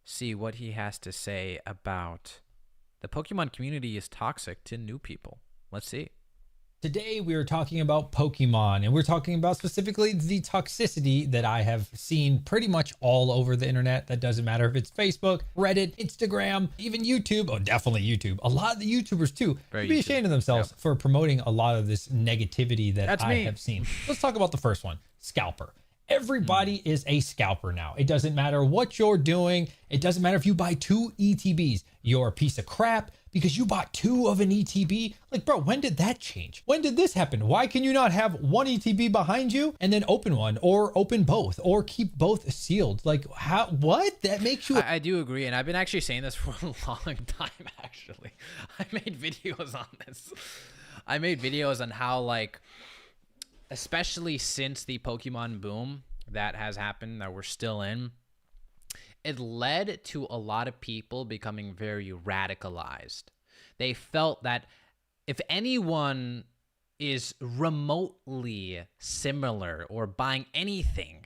see what he has to say about the Pokemon community is toxic to new people. Let's see. Today we are talking about Pokemon, and we're talking about specifically the toxicity that I have seen pretty much all over the internet. That doesn't matter if it's Facebook, Reddit, Instagram, even YouTube. Oh, definitely YouTube. A lot of the YouTubers too should be ashamed of themselves for promoting a lot of this negativity that I have seen. Let's talk about the first one, Scalper. Everybody is a scalper now. It doesn't matter what you're doing. It doesn't matter if you buy 2 ETBs. You're a piece of crap because you bought 2 of an ETB. Like, bro, when did that change? When did this happen? Why can you not have 1 ETB behind you and then open one, or open both, or keep both sealed? Like, how? What? That makes you... I do agree, and I've been actually saying this for a long time, actually. I made videos on this. I made videos on how, like, especially since the Pokemon boom that has happened, that we're still in, it led to a lot of people becoming very radicalized. They felt that if anyone is remotely similar or buying anything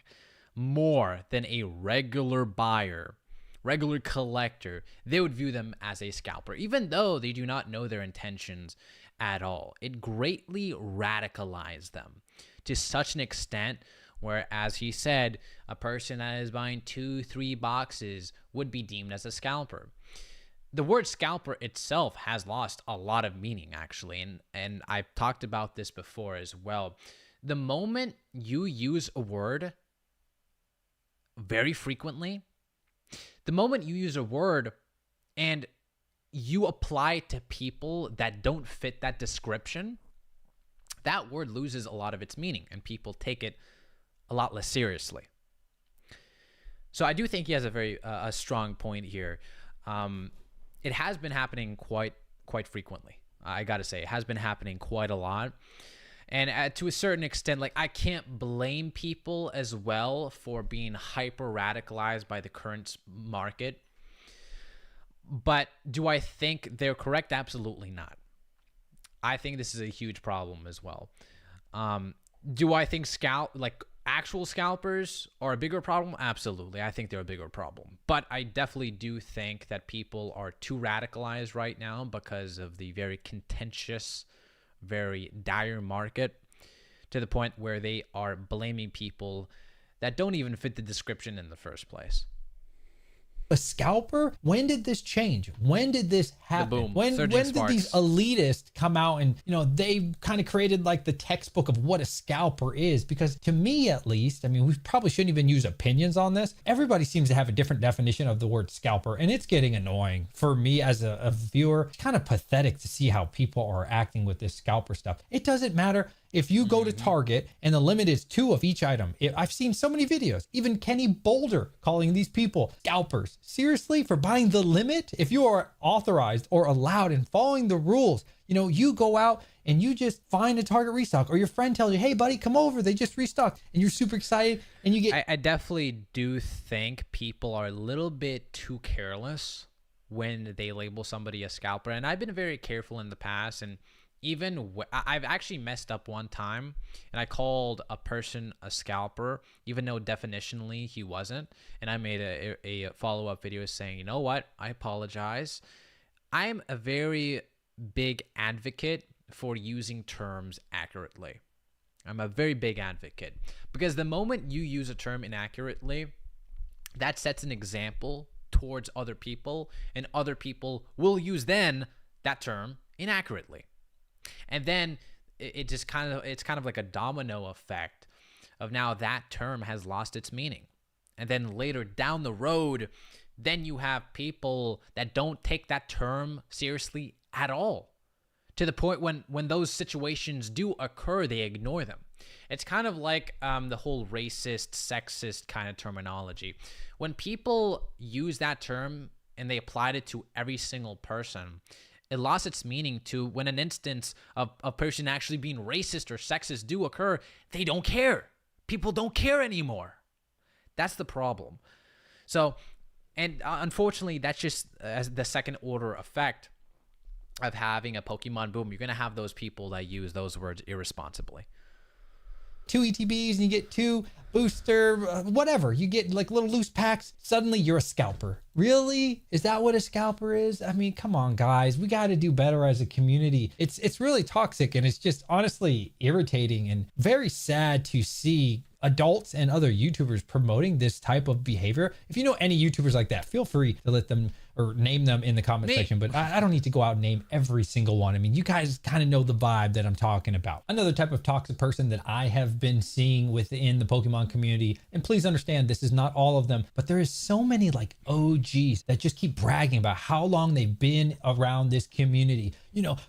more than a regular buyer, regular collector, they would view them as a scalper, even though they do not know their intentions at all. It greatly radicalized them to such an extent where, as he said, a person that is buying 2-3 boxes would be deemed as a scalper. The word scalper itself has lost a lot of meaning, actually, and I've talked about this before as well. The moment you use a word very frequently, the moment you use a word and you apply it to people that don't fit that description, that word loses a lot of its meaning and people take it a lot less seriously. So I do think he has a very a strong point here. It has been happening quite frequently. I got to say, it has been happening quite a lot. And to a certain extent, like, I can't blame people as well for being hyper radicalized by the current market. But do I think they're correct? Absolutely not. I think this is a huge problem as well. Do I think actual scalpers are a bigger problem? Absolutely. I think they're a bigger problem. But I definitely do think that people are too radicalized right now because of the very contentious, very dire market, to the point where they are blaming people that don't even fit the description in the first place. A scalper? When did this change? When did this happen? The boom. When did these elitists come out and, they kind of created like the textbook of what a scalper is? Because to me, at least, I mean, we probably shouldn't even use opinions on this. Everybody seems to have a different definition of the word scalper, and it's getting annoying for me as a viewer. It's kind of pathetic to see how people are acting with this scalper stuff. It doesn't matter. If you go to Target and the limit is 2 of each item, I've seen so many videos, even Kenny Boulder calling these people scalpers. Seriously, for buying the limit? If you are authorized or allowed and following the rules, you go out and you just find a Target restock, or your friend tells you, hey buddy, come over, they just restocked, and you're super excited and you get... I definitely do think people are a little bit too careless when they label somebody a scalper. And I've been very careful in the past, and even I've actually messed up one time and I called a person a scalper, even though definitionally he wasn't. And I made a follow-up video saying, you know what? I apologize. I'm a very big advocate for using terms accurately. I'm a very big advocate, because the moment you use a term inaccurately, that sets an example towards other people, and other people will use then that term inaccurately. And then it's kind of like a domino effect of now that term has lost its meaning. And then later down the road, then you have people that don't take that term seriously at all, to the point when those situations do occur, they ignore them. It's kind of like the whole racist, sexist kind of terminology. When people use that term and they applied it to every single person, it lost its meaning to when an instance of a person actually being racist or sexist do occur, they don't care. People don't care anymore. That's the problem. So, and unfortunately, that's just the second order effect of having a Pokemon boom. You're going to have those people that use those words irresponsibly. 2 ETBs and you get 2 booster, whatever. You get like little loose packs. Suddenly you're a scalper. Really? Is that what a scalper is? I mean, come on, guys. We got to do better as a community. It's really toxic, and it's just honestly irritating and very sad to see adults and other YouTubers promoting this type of behavior. If you know any YouTubers like that, feel free to let them or name them in the comment section, but I don't need to go out and name every single one. I mean, you guys kind of know the vibe that I'm talking about. Another type of toxic person that I have been seeing within the Pokemon community, and please understand, this is not all of them, but there is so many like OGs that just keep bragging about how long they've been around this community,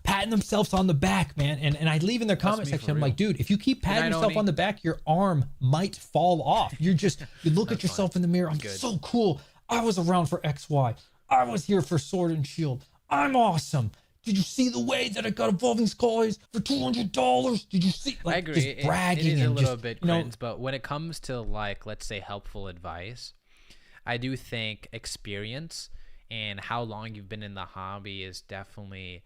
patting themselves on the back, man. And I leave in their comment section, I'm like, dude, if you keep patting yourself on the back, your arm might fall off. You look at yourself in the mirror. I'm so cool. I was around for XY. I was here for Sword and Shield. I'm awesome. Did you see the way that I got Evolving Skies for $200? Did you see? Like, I agree. Just bragging. It is a little bit cringe, but when it comes to, like, let's say helpful advice, I do think experience and how long you've been in the hobby is definitely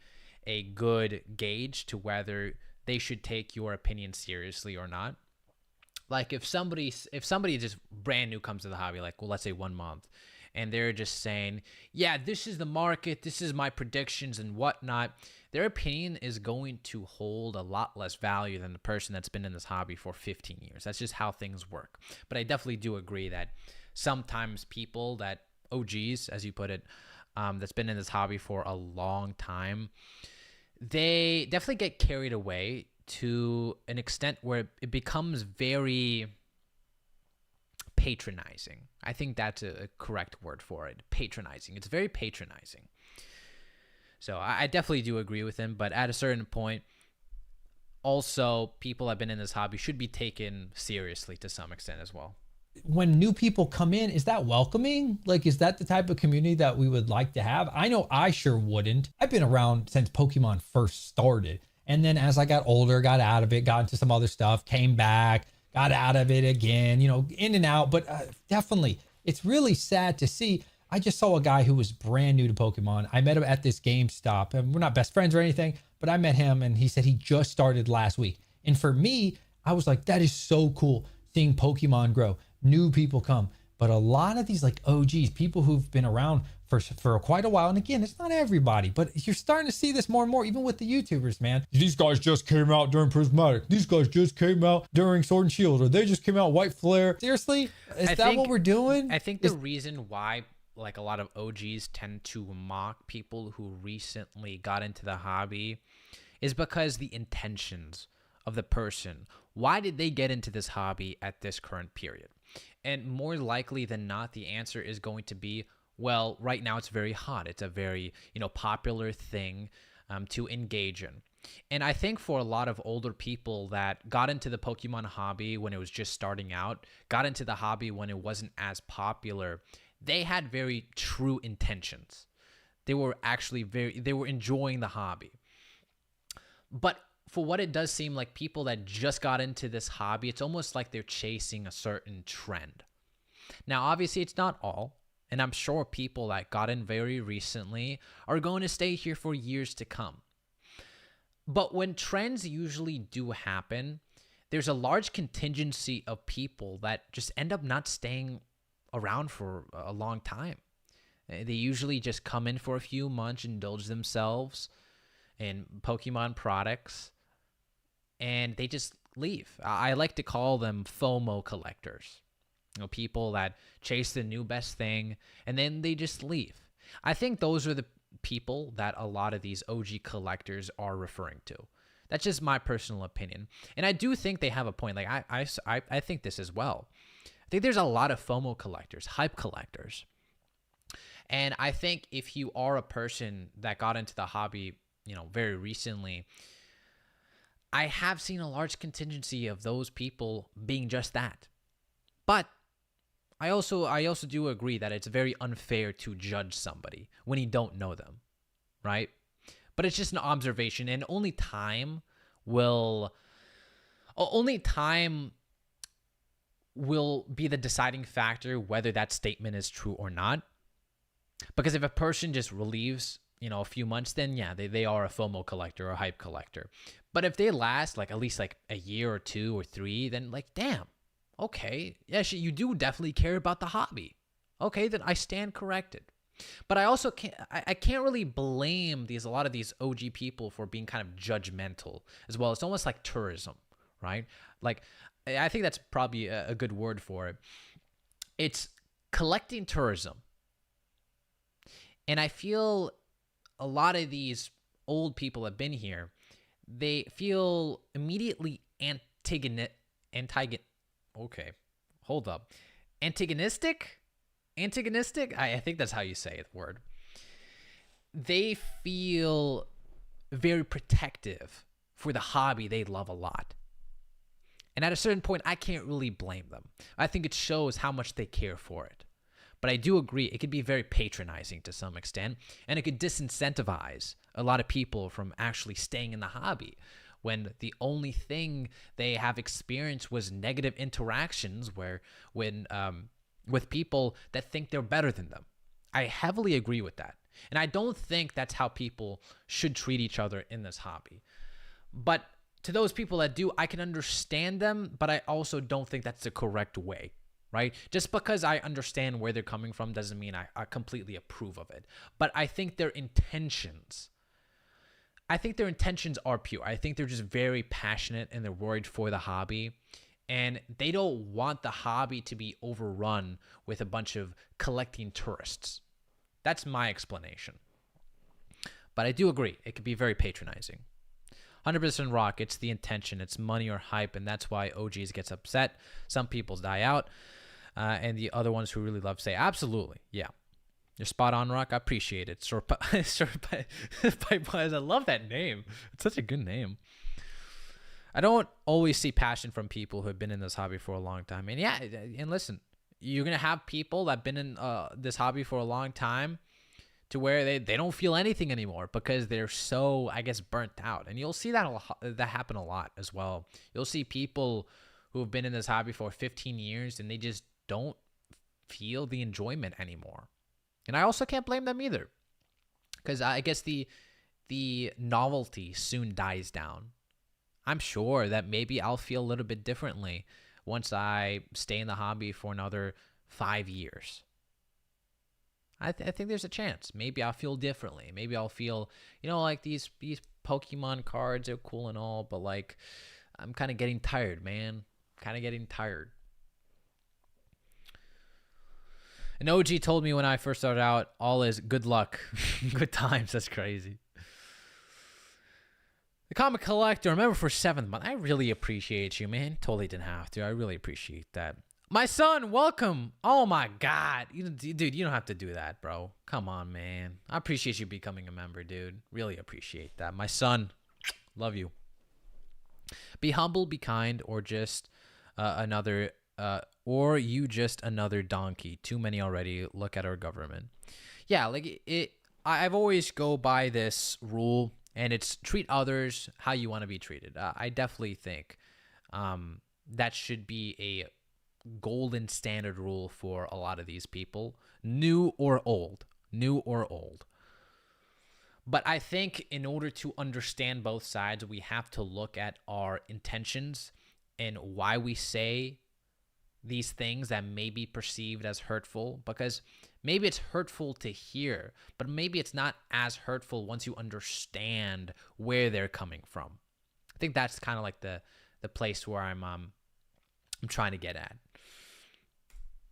a good gauge to whether they should take your opinion seriously or not. Like if somebody just brand new comes to the hobby, like, well, let's say 1 month, and they're just saying, yeah, this is the market, this is my predictions and whatnot, their opinion is going to hold a lot less value than the person that's been in this hobby for 15 years. That's just how things work. But I definitely do agree that sometimes people that OGs, as you put it, that's been in this hobby for a long time, they definitely get carried away to an extent where it becomes very patronizing. I think that's a correct word for it. Patronizing. It's very patronizing. So I definitely do agree with him, but at a certain point, also people that have been in this hobby should be taken seriously to some extent as well. When new people come in, is that welcoming? Like, is that the type of community that we would like to have? I know I sure wouldn't. I've been around since Pokemon first started. And then as I got older, got out of it, got into some other stuff, came back, got out of it again, you know, in and out. But definitely, it's really sad to see. I just saw a guy who was brand new to Pokemon. I met him at this GameStop, and we're not best friends or anything, but I met him and he said he just started last week. And for me, I was like, that is so cool seeing Pokemon grow. New people come, but a lot of these like OGs, people who've been around for quite a while, and again, it's not everybody, but you're starting to see this more and more, even with the YouTubers, man. These guys just came out during Prismatic. These guys just came out during Sword and Shield, or they just came out White Flare. Seriously, is that what we're doing? I think the reason why like a lot of OGs tend to mock people who recently got into the hobby is because the intentions of the person. Why did they get into this hobby at this current period? And more likely than not, the answer is going to be, well, right now it's very hot. It's a very, popular thing to engage in. And I think for a lot of older people that got into the Pokemon hobby when it was just starting out, got into the hobby when it wasn't as popular, they had very true intentions. They were actually they were enjoying the hobby. But for what it does seem like people that just got into this hobby, it's almost like they're chasing a certain trend. Now, obviously, it's not all. And I'm sure people that got in very recently are going to stay here for years to come. But when trends usually do happen, there's a large contingency of people that just end up not staying around for a long time. They usually just come in for a few months, indulge themselves in Pokemon products, and they just leave. I like to call them FOMO collectors. People that chase the new best thing, and then they just leave. I think those are the people that a lot of these OG collectors are referring to. That's just my personal opinion. And I do think they have a point. Like, I think this as well. I think there's a lot of FOMO collectors, hype collectors. And I think if you are a person that got into the hobby, very recently, I have seen a large contingency of those people being just that. But I also do agree that it's very unfair to judge somebody when you don't know them, right? But it's just an observation, and only time will be the deciding factor whether that statement is true or not. Because if a person just leaves, a few months, then yeah, they are a FOMO collector or a hype collector. But if they last at least a year or 2 or 3, then damn. Okay, yes, you do definitely care about the hobby. Okay, then I stand corrected. But I also can't really blame a lot of these OG people for being kind of judgmental as well. It's almost like tourism, right? I think that's probably a good word for it. It's collecting tourism. And I feel a lot of these old people have been here. They feel immediately Okay, hold up. Antagonistic? I think that's how you say the word. They feel very protective for the hobby they love a lot. And at a certain point, I can't really blame them. I think it shows how much they care for it. But I do agree, it could be very patronizing to some extent, and it could disincentivize a lot of people from actually staying in the hobby when the only thing they have experienced was negative interactions with people that think they're better than them. I heavily agree with that. And I don't think that's how people should treat each other in this hobby. But to those people that do, I can understand them, but I also don't think that's the correct way, right? Just because I understand where they're coming from doesn't mean I completely approve of it. But I think their intentions are pure. I think they're just very passionate and they're worried for the hobby. And they don't want the hobby to be overrun with a bunch of collecting tourists. That's my explanation. But I do agree, it could be very patronizing. 100% rock, it's the intention. It's money or hype, and that's why OGs gets upset. Some people die out. And the other ones who really love say, absolutely, yeah. You're spot on, Rock. I appreciate it. I love that name. It's such a good name. I don't always see passion from people who have been in this hobby for a long time. And yeah, and listen, you're going to have people that have been in this hobby for a long time to where they don't feel anything anymore because they're so, I guess, burnt out. And you'll see that happen a lot as well. You'll see people who have been in this hobby for 15 years and they just don't feel the enjoyment anymore. And I also can't blame them either, because I guess the novelty soon dies down. I'm sure that maybe I'll feel a little bit differently once I stay in the hobby for another 5 years. I think there's a chance. Maybe I'll feel differently. Maybe I'll feel, like these Pokemon cards are cool and all, but like I'm kind of getting tired, man. Kind of getting tired. An OG told me when I first started out, all is good luck, good times. That's crazy. The Comic Collector, remember for 7th month. I really appreciate you, man. Totally didn't have to. I really appreciate that. My son, welcome. Oh my God. Dude, you don't have to do that, bro. Come on, man. I appreciate you becoming a member, dude. Really appreciate that. My son, love you. Be humble, be kind, or just another donkey. Too many already. Look at our government. Yeah, like I've always go by this rule, and it's treat others how you want to be treated. I definitely think that should be a golden standard rule for a lot of these people, new or old. But I think in order to understand both sides, we have to look at our intentions and why we say these things that may be perceived as hurtful, because maybe it's hurtful to hear, but maybe it's not as hurtful once you understand where they're coming from. I think that's kind of like the place where I'm trying to get at.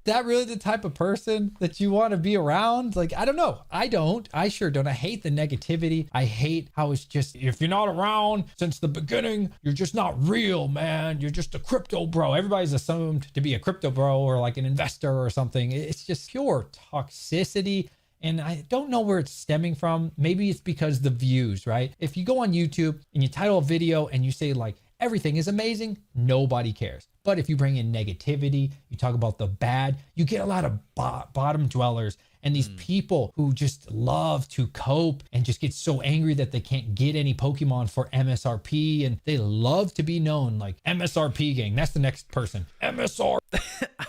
That really the type of person that you want to be around? Like, I don't know. I sure don't. I hate the negativity. I hate how it's just, if you're not around since the beginning, you're just not real, man. You're just a crypto bro. Everybody's assumed to be a crypto bro or like an investor or something. It's just pure toxicity. And I don't know where it's stemming from. Maybe it's because the views, right? If you go on YouTube and you title a video and you say like, everything is amazing, nobody cares. But if you bring in negativity, you talk about the bad, you get a lot of bottom dwellers and these people who just love to cope and just get so angry that they can't get any Pokemon for MSRP. And they love to be known like MSRP gang. That's the next person. MSR.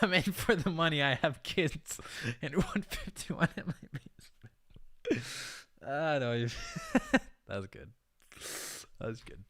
I'm in for the money. I have kids and 151 in my basement. No, that was good. That was good.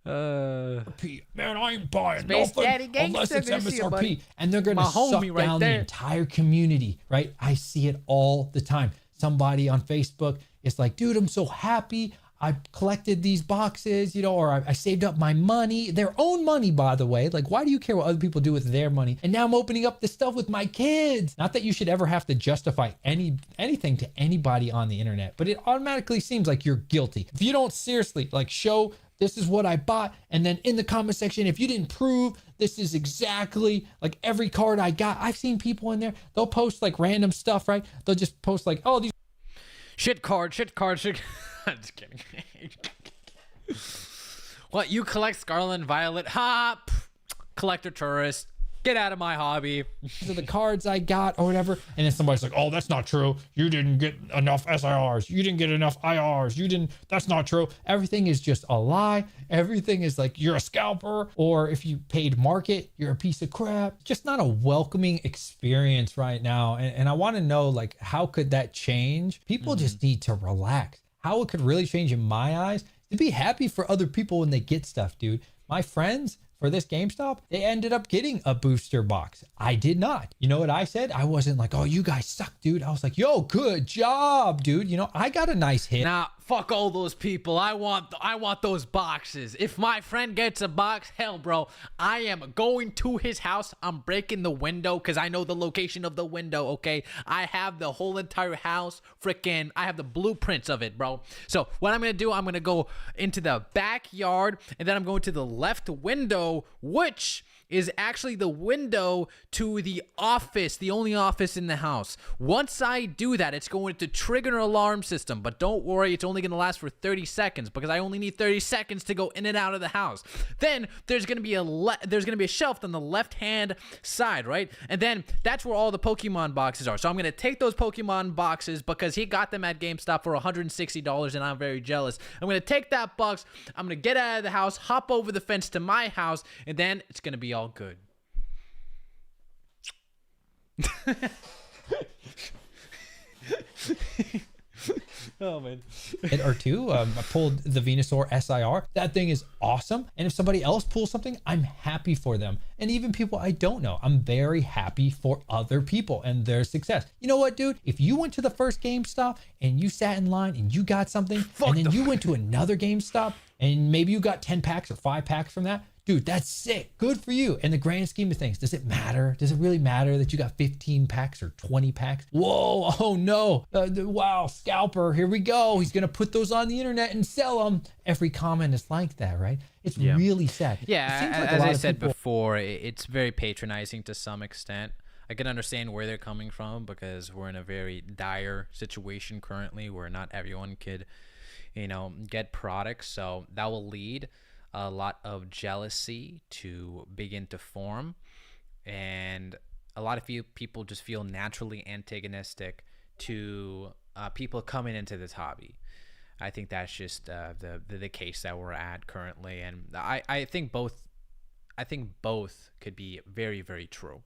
Man, I ain't buying Space nothing unless it's MSRP. And they're gonna suck down the entire community, right? I see it all the time. Somebody on Facebook is like, dude, I'm so happy. I collected these boxes, or I saved up my money, their own money, by the way. Like, why do you care what other people do with their money? And now I'm opening up this stuff with my kids. Not that you should ever have to justify anything to anybody on the internet, but it automatically seems like you're guilty. If you don't seriously like show this is what I bought, and then in the comment section, if you didn't prove this is exactly like every card I got, I've seen people in there, they'll post like random stuff, right? They'll just post like, oh, these shit card. I'm just kidding. What, you collect Scarlet and Violet? Ha! Collector tourist. Get out of my hobby. These are the cards I got or whatever. And then somebody's like, oh, that's not true. You didn't get enough SIRs. You didn't get enough IRs. That's not true. Everything is just a lie. Everything is like, you're a scalper. Or if you paid market, you're a piece of crap. Just not a welcoming experience right now. And I want to know, like, how could that change? People just need to relax. How it could really change in my eyes, to be happy for other people when they get stuff, dude. My friends, for this GameStop, they ended up getting a booster box. I did not. You know what I said? I wasn't like, oh, you guys suck, dude. I was like, yo, good job, dude. I got a nice hit. Nah, fuck all those people. I want those boxes. If my friend gets a box, hell, bro, I am going to his house. I'm breaking the window because I know the location of the window, okay? I have the whole entire house. I have the blueprints of it, bro. So what I'm going to do, I'm going to go into the backyard, and then I'm going to the left window, which is actually the window to the office, the only office in the house. Once I do that, it's going to trigger an alarm system, but don't worry, it's only going to last for 30 seconds because I only need 30 seconds to go in and out of the house. Then there's going to be a shelf on the left-hand side, right? And then that's where all the Pokemon boxes are. So I'm going to take those Pokemon boxes because he got them at GameStop for $160 and I'm very jealous. I'm going to take that box, I'm going to get out of the house, hop over the fence to my house, and then it's going to be all good. Oh man. Or two, I pulled the Venusaur SIR. That thing is awesome. And if somebody else pulls something, I'm happy for them. And even people I don't know, I'm very happy for other people and their success. You know what, dude? If you went to the first GameStop and you sat in line and you got something, and then you went to another GameStop and maybe you got 10 packs or 5 packs from that, dude, that's sick. Good for you. In the grand scheme of things, does it matter? Does it really matter that you got 15 packs or 20 packs? Whoa, oh no. Wow, scalper, here we go. He's going to put those on the internet and sell them. Every comment is like that, right? It's really sad. Yeah, Like as I said before, it's very patronizing to some extent. I can understand where they're coming from because we're in a very dire situation currently where not everyone could, get products. So that will lead a lot of jealousy to begin to form, and a lot of people just feel naturally antagonistic to people coming into this hobby. I think that's just the case that we're at currently, and I think both could be very, very true.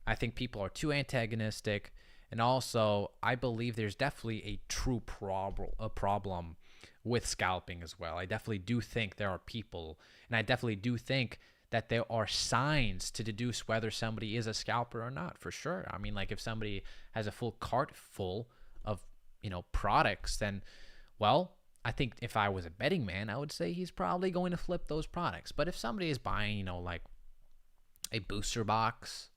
I think people are too antagonistic, and also I believe there's definitely a true problem with scalping as well. I definitely do think there are people, and I definitely do think that there are signs to deduce whether somebody is a scalper or not, for sure. I mean, like if somebody has a full cart full of, products, then, well, I think if I was a betting man, I would say he's probably going to flip those products. But if somebody is buying, like a booster box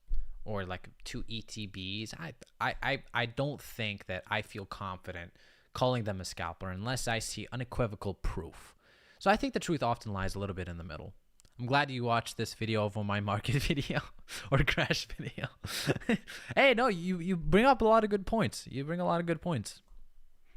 or like 2 ETBs, I don't think that I feel confident calling them a scalper unless I see unequivocal proof. So I think the truth often lies a little bit in the middle. I'm glad you watched this video over my market video or crash video. Hey, no, you bring up a lot of good points.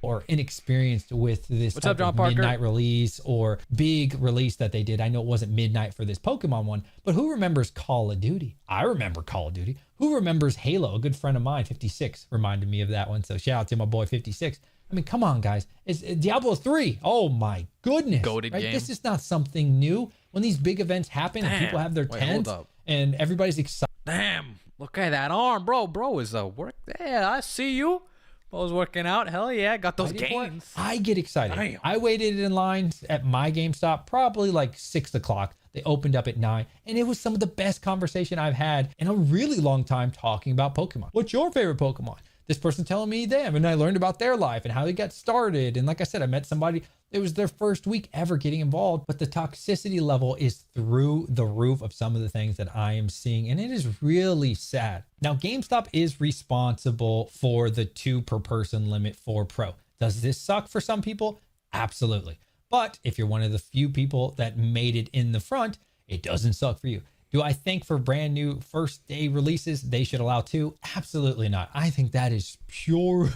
Or inexperienced with this What's up, type John of Parker? midnight release or big release that they did. I know it wasn't midnight for this Pokemon one, but who remembers Call of Duty? I remember Call of Duty. Who remembers Halo? A good friend of mine, 56, reminded me of that one. So shout out to my boy 56. I mean, come on, guys. It's Diablo 3. Oh my goodness. Goated game. This is not something new. When these big events happen and people have their tents and everybody's excited. Damn, look at that arm, bro. Bro is work. Yeah, I see you. Bro's working out. Hell yeah, got those gains. I get excited. Damn. I waited in line at my GameStop probably like 6 o'clock. They opened up at 9, and it was some of the best conversation I've had in a really long time talking about Pokemon. What's your favorite Pokemon? This person telling me them, and I learned about their life and how they got started. And like I said, I met somebody, it was their first week ever getting involved, but the toxicity level is through the roof of some of the things that I am seeing, and it is really sad. Now, GameStop is responsible for the 2 per person limit for Pro. Does this suck for some people? Absolutely. But if you're one of the few people that made it in the front, it doesn't suck for you. Do I think for brand new first day releases, they should allow 2? Absolutely not. I think that is pure.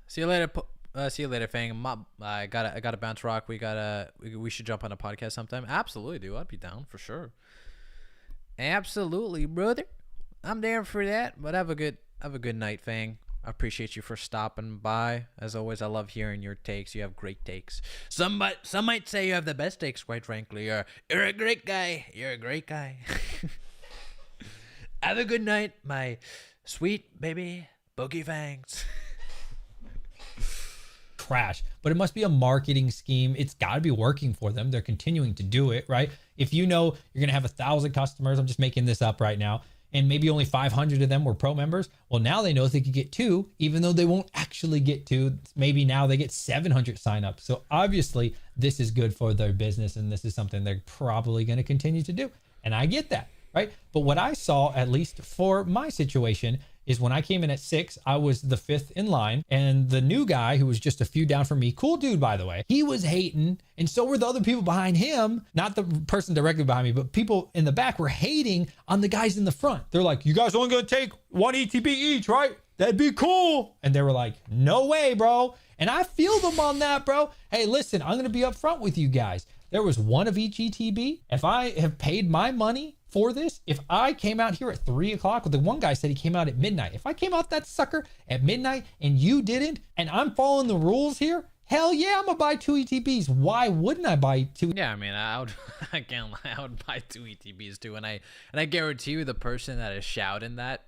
See you later, Fang. I gotta bounce rock. We should jump on a podcast sometime. Absolutely, dude. I'd be down for sure. Absolutely, brother. I'm there for that. But have a good night, Fang. I appreciate you for stopping by. As always, I love hearing your takes. You have great takes. Some might say you have the best takes, quite frankly. You're a great guy. You're a great guy. Have a good night, my sweet baby Pokefangs. Crash, but it must be a marketing scheme. It's got to be working for them. They're continuing to do it, right? If you know you're going to have 1,000 customers, I'm just making this up right now, and maybe only 500 of them were pro members. Well, now they know they could get 2, even though they won't actually get 2. Maybe now they get 700 signups. So obviously this is good for their business, and this is something they're probably going to continue to do. And I get that, right? But what I saw, at least for my situation, is when I came in at 6, I was the 5th in line. And the new guy who was just a few down from me, cool dude, by the way, he was hating. And so were the other people behind him, not the person directly behind me, but people in the back were hating on the guys in the front. They're like, you guys only gonna take 1 ETB each, right? That'd be cool. And they were like, no way, bro. And I feel them on that, bro. Hey, listen, I'm going to be upfront with you guys. There was 1 of each ETB. If I have paid my money for this, if I came out here at 3 o'clock, the one guy said he came out at midnight. If I came out that sucker at midnight and you didn't, and I'm following the rules here, hell yeah, I'm going to buy 2 ETBs. Why wouldn't I buy 2? Yeah, I mean, I would, I can't lie, I would buy 2 ETBs too. And I guarantee you the person that is shouting that,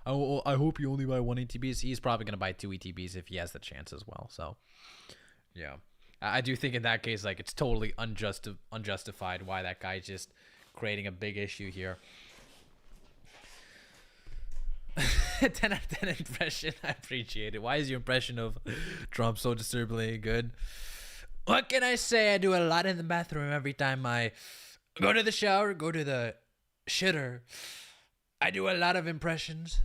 oh, I hope you only buy 1 ETBs, he's probably going to buy 2 ETBs if he has the chance as well. So, yeah. I do think in that case, like, it's totally unjustified why that guy's just creating a big issue here. 10 out of 10 impression. I appreciate it. Why is your impression of Trump so disturbingly good? What can I say? I do a lot in the bathroom every time I go to the shower, go to the shitter. I do a lot of impressions.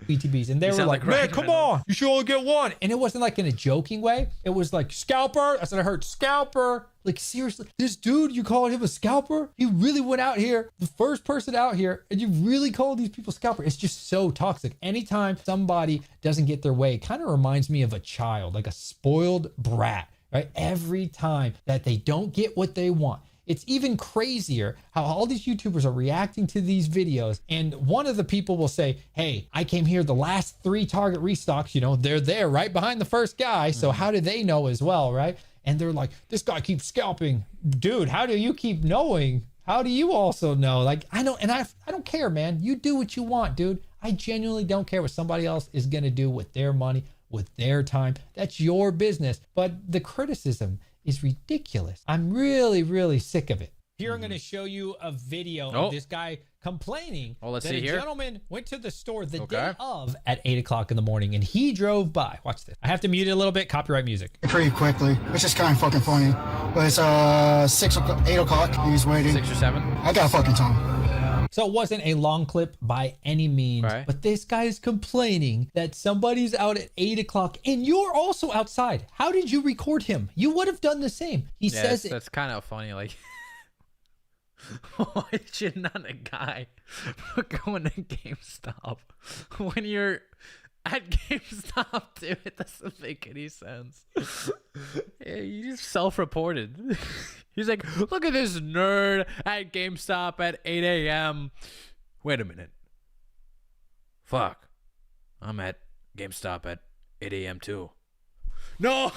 ETBs, and they were like, man, come on, you should only get 1. And it wasn't like in a joking way. It was like, scalper. I said, I heard scalper. Like, seriously, this dude, you called him a scalper? He really went out here, the first person out here, and you really call these people scalper? It's just so toxic. Anytime somebody doesn't get their way, it kind of reminds me of a child, like a spoiled brat, right? Every time that they don't get what they want. It's even crazier how all these YouTubers are reacting to these videos. And one of the people will say, hey, I came here the last 3 target restocks, you know, they're there right behind the first guy. So how do they know as well, right? And they're like, this guy keeps scalping. Dude, how do you keep knowing? How do you also know? Like, I don't care, man. You do what you want, dude. I genuinely don't care what somebody else is going to do with their money, with their time. That's your business. But the criticism is ridiculous. I'm really, really sick of it. Here I'm going to show you a video of this guy complaining let's that see a here. Gentleman went to the store the day of at 8 o'clock in the morning, and he drove by. Watch this. I have to mute it a little bit. Copyright music. Pretty quickly. It's just kind of fucking funny. But it's 6 o'clock, 8 o'clock. He's waiting. 6 or 7. I got fucking time. So it wasn't a long clip by any means, but this guy is complaining that somebody's out at 8 o'clock and you're also outside. How did you record him? You would have done the same. He says that's kind of funny. Like, why should not a guy going to GameStop when you're at GameStop, dude? It doesn't make any sense. Yeah, you just self-reported. He's like, look at this nerd at GameStop at 8 a.m. Wait a minute. Fuck. I'm at GameStop at 8 a.m. too. No.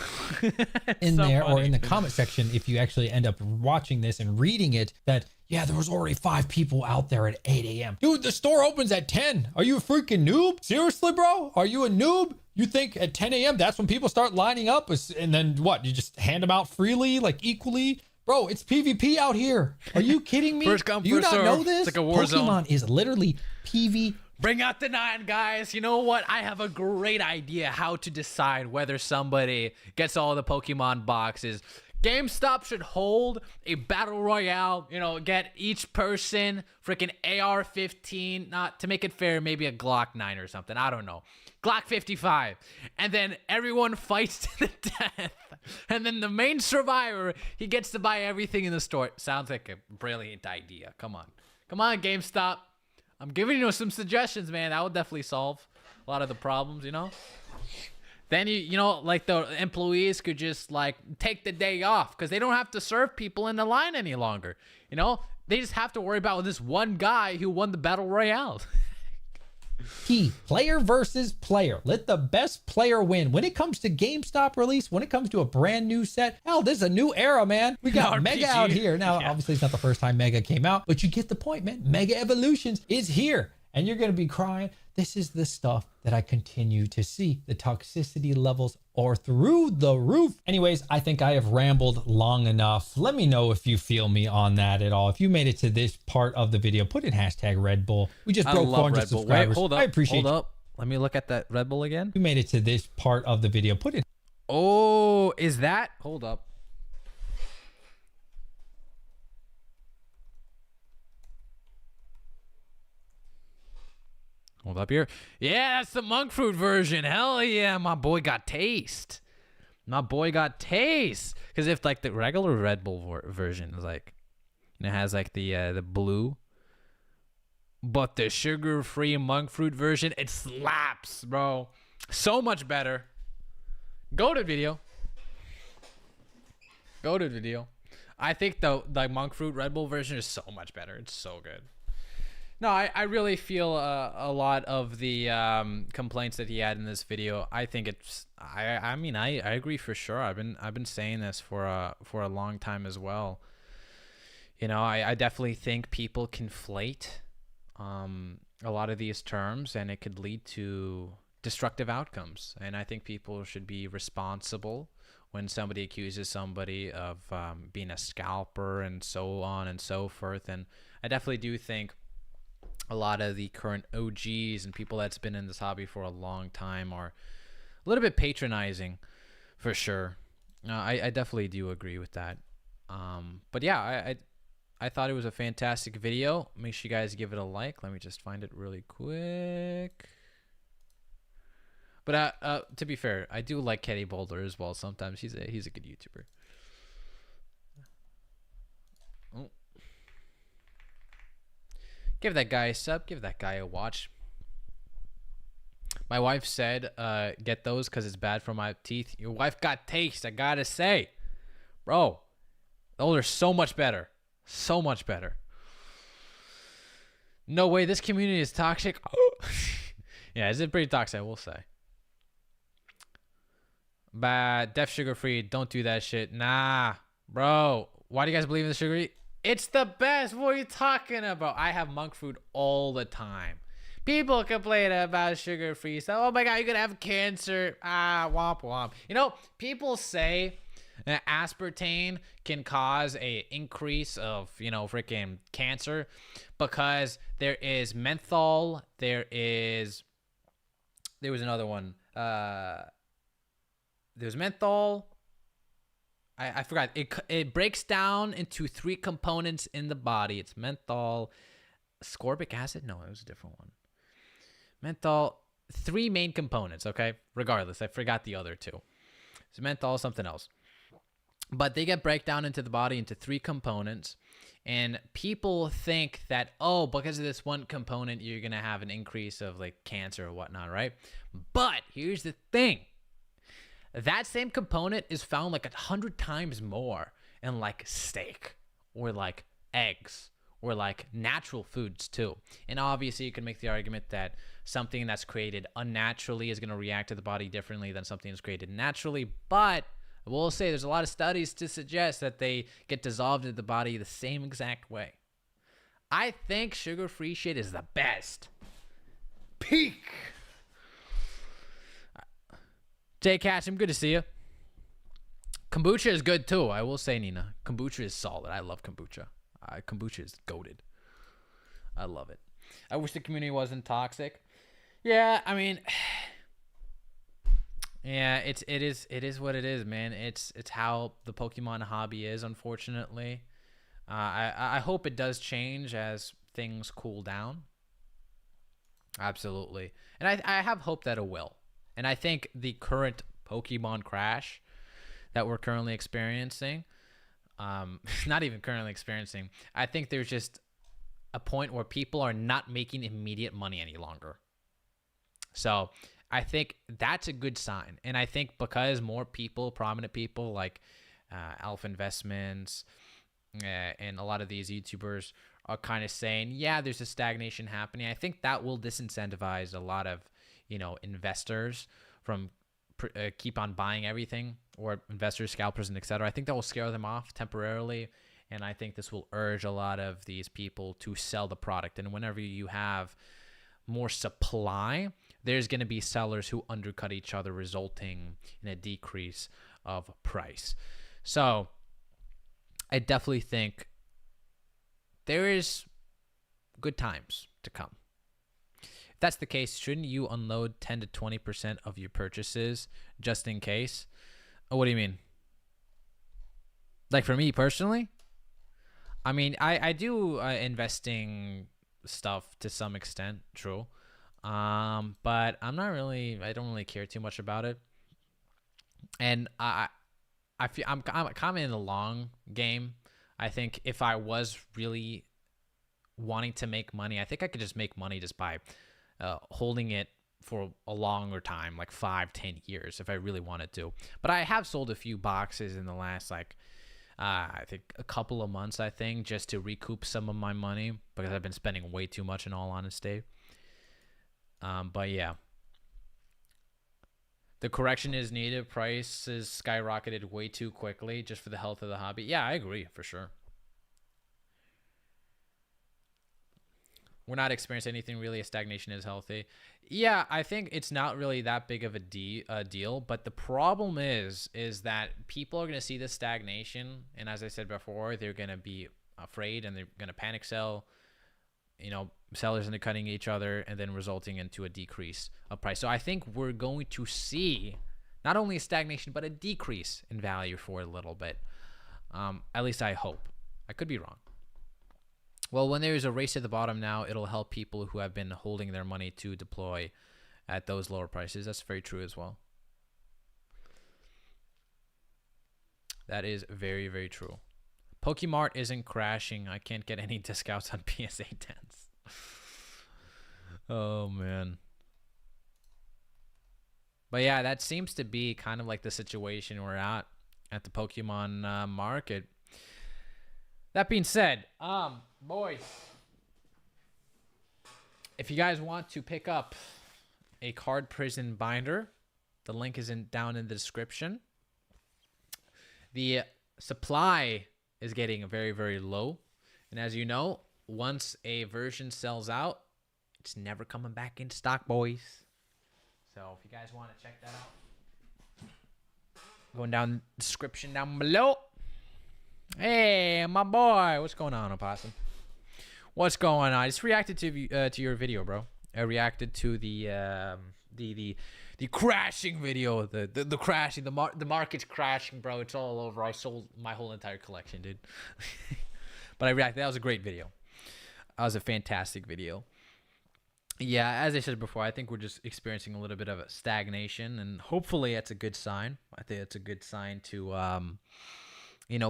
in so there funny. Or in the comment section, if you actually end up watching this and reading it, that, yeah, there was already 5 people out there at 8 a.m. Dude, the store opens at 10. Are you a freaking noob? Seriously, bro? Are you a noob? You think at 10 a.m. that's when people start lining up? And then what? You just hand them out freely, like equally? Bro, it's PvP out here. Are you kidding me? First come, Do you first not serve. know this? It's like a war zone. Pokemon is literally PvP. Bring out the 9, guys. You know what? I have a great idea how to decide whether somebody gets all the Pokemon boxes. GameStop should hold a battle royale, you know, get each person freaking AR-15, not to make it fair, maybe a Glock 9 or something. I don't know. Glock 55. And then everyone fights to the death. And then the main survivor, he gets to buy everything in the store. Sounds like a brilliant idea. Come on. Come on, GameStop. I'm giving you some suggestions, man. That would definitely solve a lot of the problems, you know? Then, you know, like the employees could just, like, take the day off because they don't have to serve people in the line any longer. You know? They just have to worry about this one guy who won the Battle Royale. Key, player versus player. Let the best player win. When it comes to GameStop release, when it comes to a brand new set, hell, this is a new era, man. We got Mega out here. Now, obviously, it's not the first time Mega came out, but you get the point, man. Mega Evolutions is here, and you're going to be crying. This is the stuff that I continue to see. The toxicity levels are through the roof. Anyways, I think I have rambled long enough. Let me know if you feel me on that at all. If you made it to this part of the video, put in hashtag Red Bull. We just broke 400 subscribers. Wait, hold up. I appreciate Hold up. Let me look at that Red Bull again. You made it to this part of the video. Put in. Oh, is that? Hold up. Hold up here. Yeah, that's the monk fruit version. Hell yeah, my boy got taste. My boy got taste. Because if like the regular Red Bull version is like, it has like the blue, but the sugar-free monk fruit version, it slaps, bro. So much better. Go to video. Go to video. I think the monk fruit Red Bull version is so much better. It's so good. No, I really feel a lot of the complaints that he had in this video. I think it's I mean I agree for sure. I've been saying this for a long time as well. You know, I definitely think people conflate a lot of these terms, and it could lead to destructive outcomes. And I think people should be responsible when somebody accuses somebody of being a scalper and so on and so forth. And I definitely do think a lot of the current OGs and people that's been in this hobby for a long time are a little bit patronizing, for sure. I definitely do agree with that. But yeah, I thought it was a fantastic video. Make sure you guys give it a like. Let me just find it really quick. But to be fair, I do like Kenny Boulder as well. Sometimes he's a good YouTuber. Oh. Give that guy a sub. Give that guy a watch. My wife said, get those because it's bad for my teeth. Your wife got taste, I gotta say. Bro, those are so much better. So much better. No way, this community is toxic. Yeah, it's pretty toxic, I will say. But def sugar free, don't do that shit. Nah, bro. Why do you guys believe in the sugar? It's the best. What are you talking about? I have monk fruit all the time. People complain about sugar-free stuff. Oh my god, you're gonna have cancer. Ah, womp womp. You know, people say that aspartame can cause a increase of, you know, freaking cancer because there is menthol. There was another one. There's menthol. I forgot. It breaks down into 3 components in the body. It's menthol, ascorbic acid. No, it was a different one. Menthol, 3 main components. Okay, regardless, I forgot the other 2. It's menthol, something else. But they get break down into the body into 3 components, and people think that, oh, because of this one component, you're gonna have an increase of like cancer or whatnot, right? But here's the thing. That same component is found like 100 times more in like steak or like eggs or like natural foods too. And obviously you can make the argument that something that's created unnaturally is going to react to the body differently than something that's created naturally. But I will say there's a lot of studies to suggest that they get dissolved into the body the same exact way. I think sugar-free shit is the best. Peak. Jay Cash, I'm good to see you. Kombucha is good too. I will say, Nina, kombucha is solid. I love kombucha. Kombucha is goated. I love it. I wish the community wasn't toxic. Yeah, I mean, yeah, it is what it is, man. It's how the Pokemon hobby is, unfortunately. I hope it does change as things cool down. Absolutely, and I have hope that it will. And I think the current Pokemon crash that we're currently experiencing, not even currently experiencing, I think there's just a point where people are not making immediate money any longer. So I think that's a good sign. And I think because more people, prominent people like Alpha Investments and a lot of these YouTubers are kind of saying, yeah, there's a stagnation happening, I think that will disincentivize a lot of, you know, investors from keep on buying everything, or investors, scalpers, and etc. I think that will scare them off temporarily, and I think this will urge a lot of these people to sell the product. And whenever you have more supply, there's going to be sellers who undercut each other, resulting in a decrease of price. So I definitely think there is good times to come. If that's the case, shouldn't you unload 10 to 20% of your purchases just in case? Oh, what do you mean? Like for me personally? I mean, I do investing stuff to some extent, true. But I don't really care too much about it. And I feel I'm kind of in the long game. I think if I was really wanting to make money, I think I could just make money just by holding it for a longer time, like 5-10 years, if I really wanted to. But I have sold a few boxes in the last I think a couple of months, I think, just to recoup some of my money because I've been spending way too much, in all honesty. But yeah, the correction is needed. Prices skyrocketed way too quickly just for the health of the hobby. Yeah, I agree for sure. We're not experiencing anything really. A stagnation is healthy. Yeah, I think it's not really that big of a deal. But the problem is that people are going to see the stagnation. And as I said before, they're going to be afraid and they're going to panic sell. You know, sellers undercutting each other and then resulting into a decrease of price. So I think we're going to see not only a stagnation, but a decrease in value for a little bit. At least I hope. I could be wrong. Well, when there's a race at the bottom now, it'll help people who have been holding their money to deploy at those lower prices. That's very true as well. That is very, very true. Pokemart isn't crashing. I can't get any discounts on PSA 10s. Oh, man. But yeah, that seems to be kind of like the situation we're at the Pokemon market. That being said, boys, if you guys want to pick up a card prison binder, the link is down in the description. The supply is getting very, very low. And as you know, once a version sells out, it's never coming back in stock, boys. So if you guys want to check that out, going down the description down below. Hey, my boy. What's going on, Opossum? What's going on? I just reacted to your video, bro. I reacted to the crashing video, the crashing, the market's crashing, bro. It's all over. I sold my whole entire collection, dude. But I reacted. That was a great video. That was a fantastic video. Yeah, as I said before, I think we're just experiencing a little bit of a stagnation, and hopefully that's a good sign. I think it's a good sign to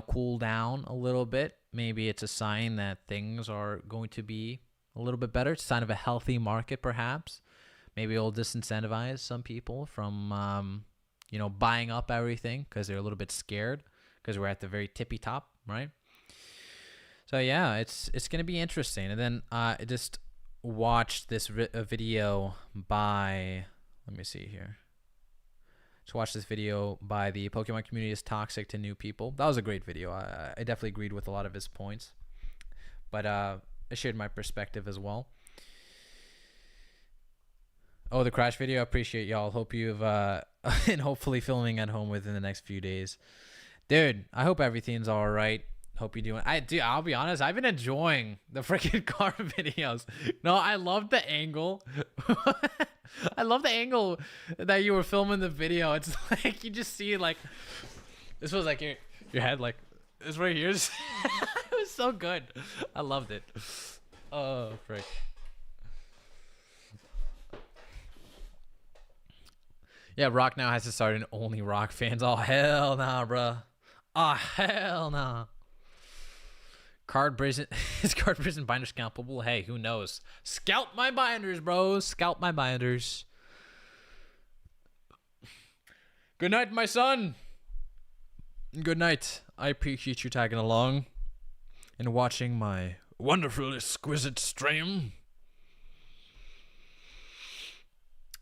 cool down a little bit. Maybe it's a sign that things are going to be a little bit better. It's a sign of a healthy market, perhaps. Maybe it'll disincentivize some people from, buying up everything because they're a little bit scared because we're at the very tippy top, right? So yeah, it's going to be interesting. And then I just watched this video by, let me see here. Just watch this video by the Pokemon community is toxic to new people. That was a great video. I definitely agreed with a lot of his points. But I shared my perspective as well. Oh, the crash video. I appreciate y'all. Hope you've and hopefully filming at home within the next few days. Dude, I hope everything's all right. Hope you're doing. I'll be honest. I've been enjoying the freaking car videos. No, I love the angle. I love the angle that you were filming the video. It's like you just see like this was like your head like this right here. It was so good. I loved it. Oh frick. Yeah, Rock now has to start an only Rock fans. Oh hell nah, bruh. Oh hell nah. Is card prison binder scalpable? Hey, who knows? Scalp my binders, bros. Scalp my binders. Good night, my son. Good night. I appreciate you tagging along and watching my wonderful, exquisite stream.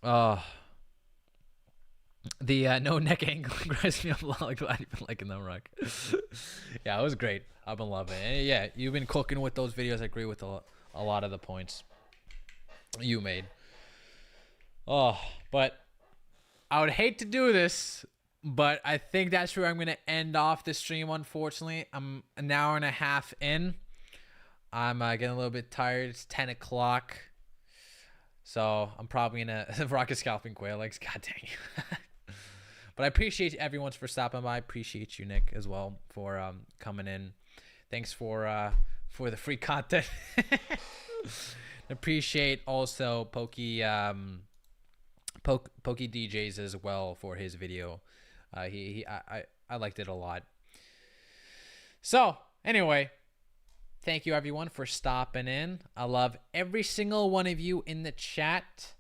The no neck angle grinds me up a lot. Glad you've been liking that, Rock. Yeah, it was great. I've been loving it. And yeah, you've been cooking with those videos. I agree with a lot of the points you made. Oh, but I would hate to do this, but I think that's where I'm going to end off the stream, unfortunately. I'm an hour and a half in. I'm getting a little bit tired. It's 10 o'clock. So I'm probably going to rocket scalping quail legs. God dang you. But I appreciate everyone for stopping by. I appreciate you, Nick, as well, for coming in. Thanks for the free content. Appreciate also Poke DJs as well for his video. I liked it a lot. So anyway, thank you everyone for stopping in. I love every single one of you in the chat.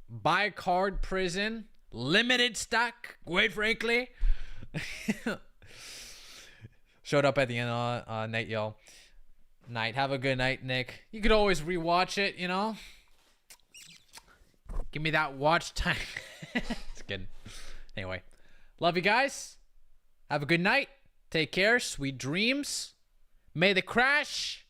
Buy card prison, limited stock, quite frankly. Showed up at the end of night, y'all. Night. Have a good night, Nick. You could always rewatch it, you know. Give me that watch time. It's good. Anyway, love you guys. Have a good night. Take care. Sweet dreams. May the crash